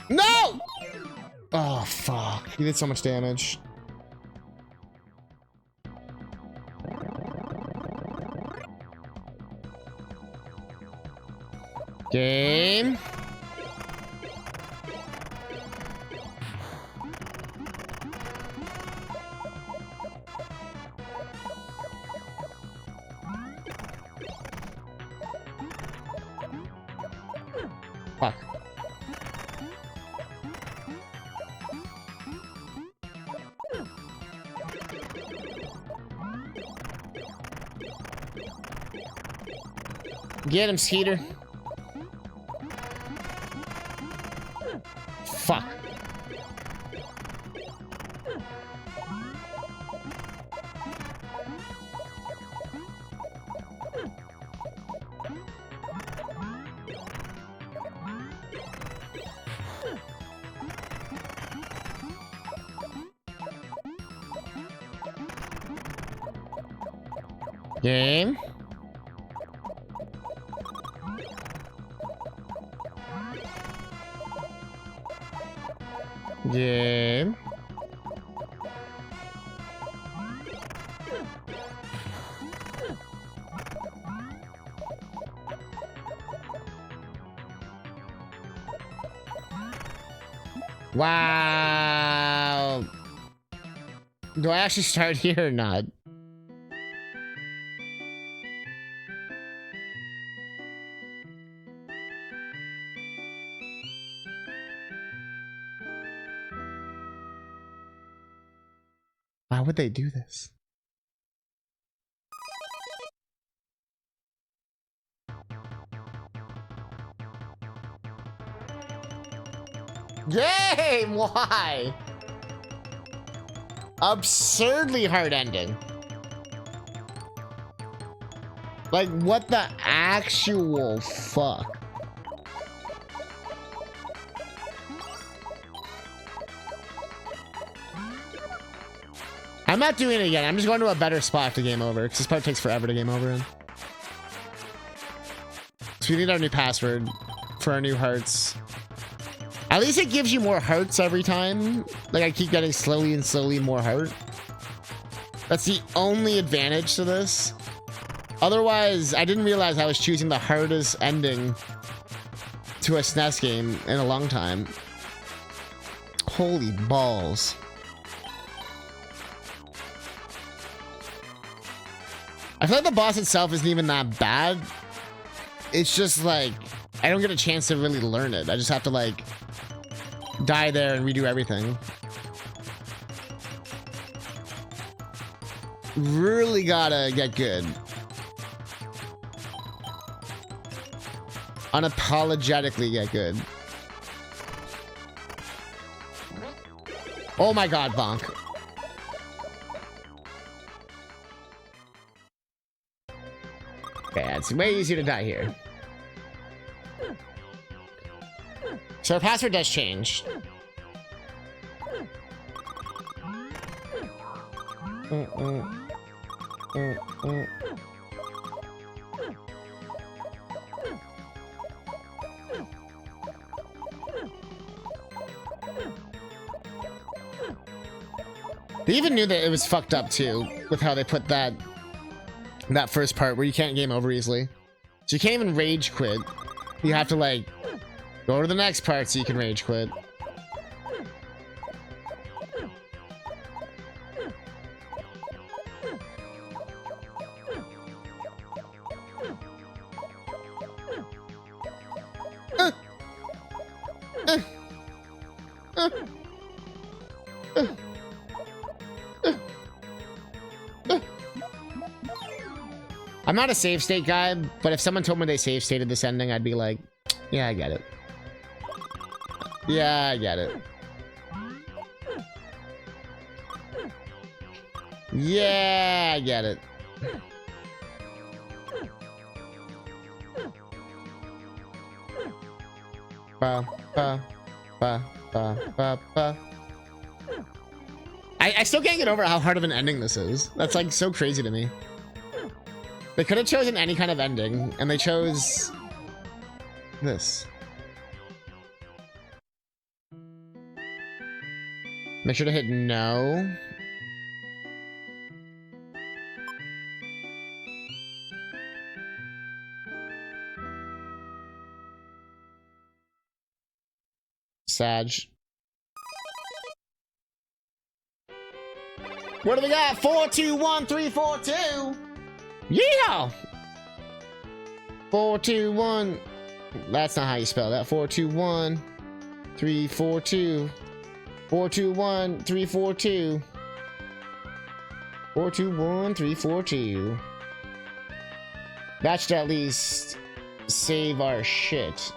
A: No! Oh, fuck. He did so much damage. Game. Fuck. Get him, Skeeter. Fuck. Game. Game. Wow. Do I actually start here or not? Why would they do this? Game! Why? Absurdly hard ending. Like, what the actual fuck? I'm not doing it again. I'm just going to a better spot to game over, because this part takes forever to game over in. So we need our new password for our new hearts. At least it gives you more hearts every time. Like, I keep getting slowly and slowly more heart. That's the only advantage to this. Otherwise, I didn't realize I was choosing the hardest ending to a SNES game in a long time. Holy balls. I feel like the boss itself isn't even that bad. It's just like, I don't get a chance to really learn it. I just have to like die there and redo everything. Really gotta get good. Unapologetically get good. Oh my god, Bonk. Okay, it's way easier to die here. So our password does change. They even knew that it was fucked up too, with how they put that first part where you can't game over easily. So you can't even rage quit. You have to like go to the next part so you can rage quit. I'm not a save state guy, but if someone told me they save stated this ending, I'd be like, yeah, I get it. Yeah, I get it. Yeah, I get it. Ba, ba, ba, ba, ba, ba. I still can't get over how hard of an ending this is. That's like so crazy to me. They could have chosen any kind of ending, and they chose this. Make sure to hit no. Sag. What do we got? 4, 2, 1, 3, 4, 2. Yeah. 4, 2, 1. That's not how you spell that. 4, 2, 1, 3, 4, 2. 4, 2, 1, 3, 4, 2. 4, 2, 1, 3, 4, 2. That should at least save our shit.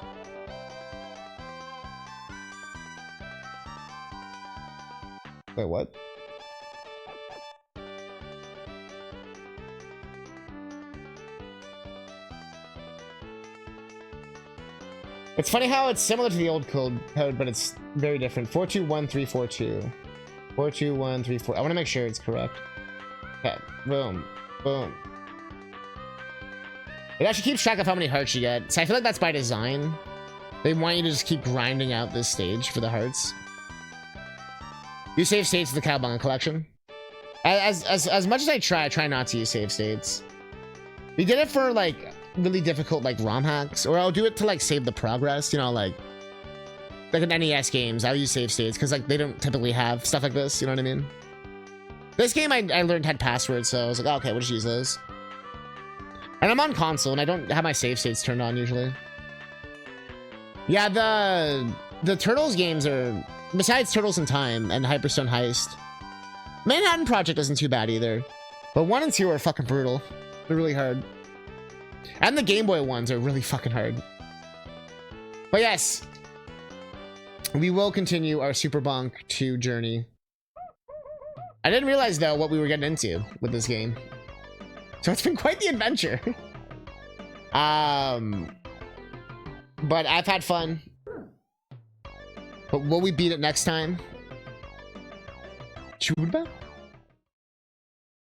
A: Wait, what? It's funny how it's similar to the old code, but it's very different. 421342. 42134. I want to make sure it's correct. Okay, boom, boom. It actually keeps track of how many hearts you get. So I feel like that's by design. They want you to just keep grinding out this stage for the hearts. You save states in the Cowabunga collection. As much as I try not to use save states. We did it for like really difficult like ROM hacks, or I'll do it to like save the progress, you know, like in NES games I'll use save states because like they don't typically have stuff like this, you know what I mean? This game I learned had passwords, so I was like, oh, okay, we'll just use those. And I'm on console and I don't have my save states turned on usually. Yeah, the Turtles games are, besides Turtles in Time and Hyperstone Heist, Manhattan Project isn't too bad either, but 1 and 2 are fucking brutal. They're really hard. And the Game Boy ones are really fucking hard. But yes, we will continue our Super Bonk 2 journey. I didn't realize, though, what we were getting into with this game. So it's been quite the adventure. But I've had fun. But will we beat it next time? Chuba?